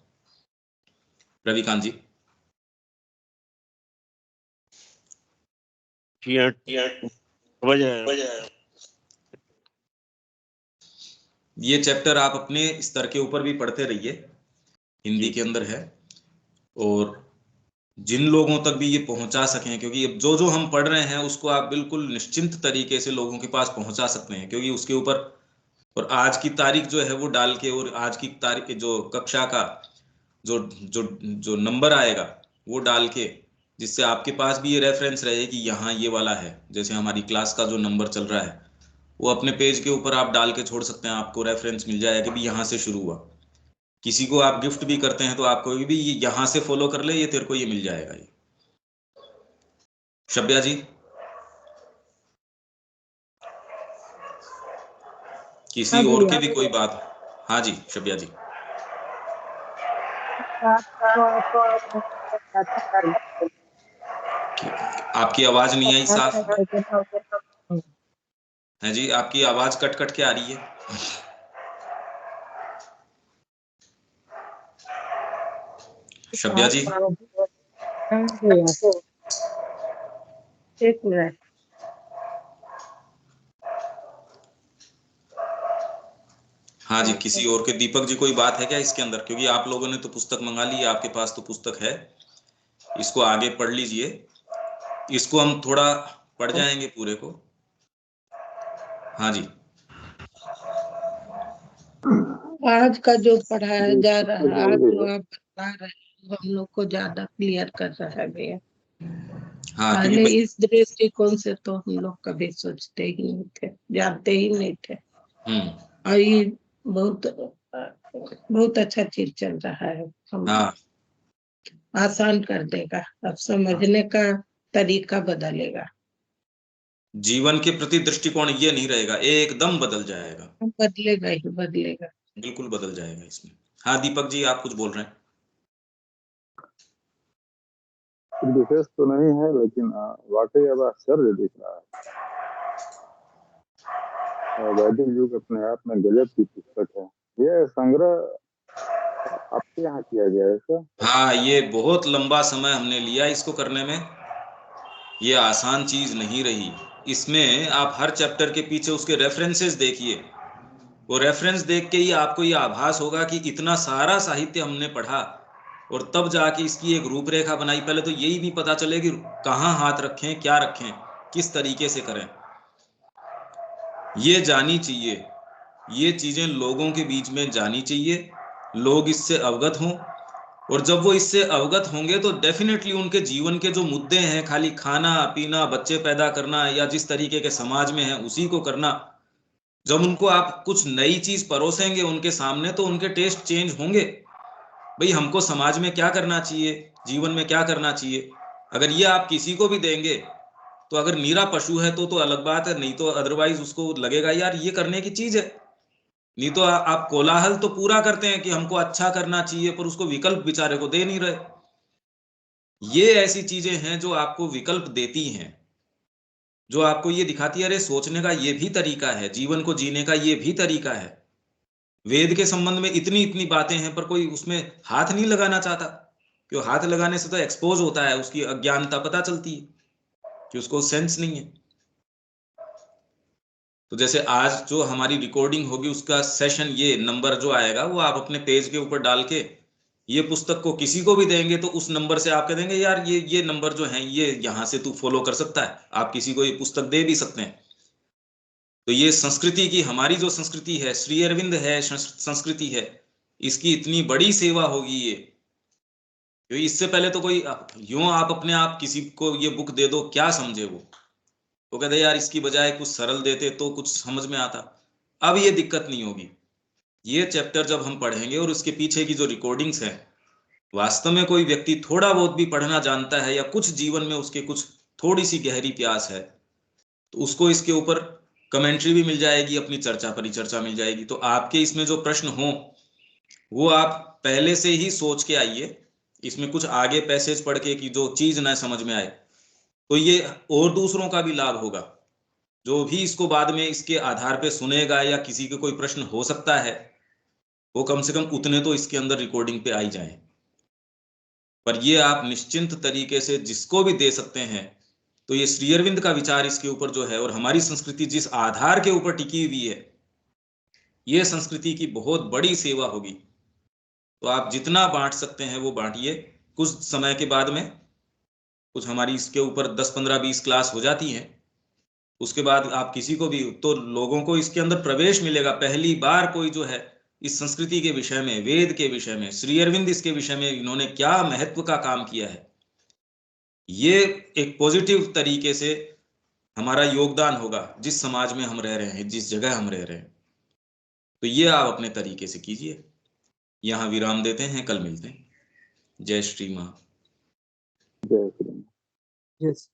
रविकांत जी। समझ रहे। ये चैप्टर आप अपने स्तर के ऊपर भी पढ़ते रहिए, हिंदी के अंदर है, और जिन लोगों तक भी ये पहुंचा सकें, क्योंकि जो जो हम पढ़ रहे हैं उसको आप बिल्कुल निश्चिंत तरीके से लोगों के पास पहुंचा सकते हैं, क्योंकि उसके ऊपर और आज की तारीख जो है वो डाल के, और आज की तारीख जो कक्षा का जो जो जो नंबर आएगा वो डाल के, जिससे आपके पास भी ये रेफरेंस रहे कि यहाँ ये वाला है। जैसे हमारी क्लास का जो नंबर चल रहा है वो अपने पेज के ऊपर आप डाल के छोड़ सकते हैं, आपको रेफरेंस मिल जाएगा कि भी यहाँ से शुरू हुआ। किसी को आप गिफ्ट भी करते हैं तो आपको भी यहाँ से फॉलो कर ले, ये तेरे को ये मिल जाएगा। ये शब्या जी, किसी हाँ और भैया। के भी कोई बात? हाँ जी शब्या जी। आपकी आवाज नहीं आई साफ है जी, आपकी आवाज कट कट के आ रही है। शब्या जी। एक मिनट। हाँ जी, किसी और के, दीपक जी कोई बात है क्या इसके अंदर? क्योंकि आप लोगों ने तो पुस्तक मंगा ली है, आपके पास तो पुस्तक है, इसको आगे पढ़ लीजिए। इसको हम थोड़ा पढ़ जाएंगे पूरे को। हाँ जी। आज का जो पढ़ाया जा रहा है, आज जो आप बता रहे हैं वो हम लोग को ज्यादा क्लियर कर रहा है भैया। हाँ, पहले इस दृष्टिकोण से तो हम लोग कभी सोचते ही नहीं थे, जानते ही नहीं थे। और ये बहुत अच्छा चीज चल रहा है, हम आसान कर देगा, अब समझने का तरीका बदलेगा, जीवन के प्रति दृष्टिकोण ये नहीं रहेगा, एकदम बदल जाएगा। बदलेगा ही बदलेगा, बिल्कुल बदल जाएगा इसमें। हाँ दीपक जी, आप कुछ बोल रहे हैं? विशेष तो नहीं है, लेकिन वाकई अब आश्चर्य दिख रहा है। वैदिक युग अपने आप में गजब की पुस्तक है। ये संग्रह आपके यहाँ किया गया है सर? हाँ, ये बहुत लंबा समय हमने लिया इसको करने में, ये आसान चीज नहीं रही। इसमें आप हर चैप्टर के पीछे उसके रेफरेंसेस देखिए, वो रेफरेंस देख के ही आपको ये आभास होगा कि इतना सारा साहित्य हमने पढ़ा, और तब जाके इसकी एक रूपरेखा बनाई। पहले तो यही नहीं पता चले कि कहाँ हाथ रखें, क्या रखें, किस तरीके से करें, ये जानी चाहिए। ये चीजें लोगों के बीच में जानी चाहिए, लोग इससे अवगत हों, और जब वो इससे अवगत होंगे तो डेफिनेटली उनके जीवन के जो मुद्दे हैं, खाली खाना पीना, बच्चे पैदा करना या जिस तरीके के समाज में है उसी को करना, जब उनको आप कुछ नई चीज परोसेंगे उनके सामने तो उनके टेस्ट चेंज होंगे। भाई हमको समाज में क्या करना चाहिए, जीवन में क्या करना चाहिए, अगर ये आप किसी को भी देंगे तो अगर नीरा पशु है तो अलग बात है, नहीं तो अदरवाइज उसको लगेगा यार ये करने की चीज है। नहीं तो आप कोलाहल तो पूरा करते हैं कि हमको अच्छा करना चाहिए, पर उसको विकल्प बेचारे को दे नहीं रहे। ये ऐसी चीजें हैं जो आपको विकल्प देती हैं, जो आपको ये दिखाती है अरे सोचने का ये भी तरीका है, जीवन को जीने का ये भी तरीका है। वेद के संबंध में इतनी इतनी बातें हैं पर कोई उसमें हाथ नहीं लगाना चाहता, क्यों? हाथ लगाने से तो एक्सपोज होता है, उसकी अज्ञानता पता चलती है कि उसको सेंस नहीं है। तो जैसे आज जो हमारी रिकॉर्डिंग होगी उसका सेशन, ये नंबर जो आएगा वो आप अपने पेज के ऊपर डाल के ये पुस्तक को किसी को भी देंगे तो उस नंबर से आप कह देंगे यार ये नंबर जो है ये यहाँ से तू फॉलो कर सकता है, आप किसी को ये पुस्तक दे भी सकते हैं। तो ये संस्कृति की, हमारी जो संस्कृति है, श्री अरविंद है संस्कृति है, इसकी इतनी बड़ी सेवा होगी ये। क्योंकि इससे पहले तो कोई यूं आप अपने आप किसी को ये बुक दे दो, क्या समझे वो कहते यार इसकी बजाय कुछ सरल देते तो कुछ समझ में आता। अब ये दिक्कत नहीं होगी। ये चैप्टर जब हम पढ़ेंगे और उसके पीछे की जो रिकॉर्डिंग्स हैं, वास्तव में कोई व्यक्ति थोड़ा बहुत भी पढ़ना जानता है या कुछ जीवन में उसके कुछ थोड़ी सी गहरी प्यास है तो उसको इसके ऊपर कमेंट्री भी मिल जाएगी, अपनी चर्चा परिचर्चा मिल जाएगी। तो आपके इसमें जो प्रश्न हो वो आप पहले से ही सोच के आइए, इसमें कुछ आगे पैसेज पढ़ के कि जो चीज ना समझ में आए तो ये और दूसरों का भी लाभ होगा। जो भी इसको बाद में इसके आधार पे सुनेगा या किसी के कोई प्रश्न हो सकता है वो कम से कम उतने तो इसके अंदर रिकॉर्डिंग पे आई जाए। पर ये आप निश्चिंत तरीके से जिसको भी दे सकते हैं। तो ये श्री अरविंद का विचार इसके ऊपर जो है और हमारी संस्कृति जिस आधार के ऊपर टिकी हुई है, ये संस्कृति की बहुत बड़ी सेवा होगी। तो आप जितना बांट सकते हैं वो बांटिए। कुछ समय के बाद में कुछ हमारी इसके ऊपर 10 15 20 क्लास हो जाती हैं, उसके बाद आप किसी को भी, तो लोगों को इसके अंदर प्रवेश मिलेगा। पहली बार कोई जो है इस संस्कृति के विषय में, वेद के विषय में, श्री अरविंद इसके विषय में इन्होंने क्या महत्व का काम किया है, ये एक पॉजिटिव तरीके से हमारा योगदान होगा जिस समाज में हम रह रहे हैं, जिस जगह हम रह रहे हैं। तो ये आप अपने तरीके से कीजिए। यहाँ विराम देते हैं, कल मिलते हैं। जय श्री मां। जय श्री राम। यस।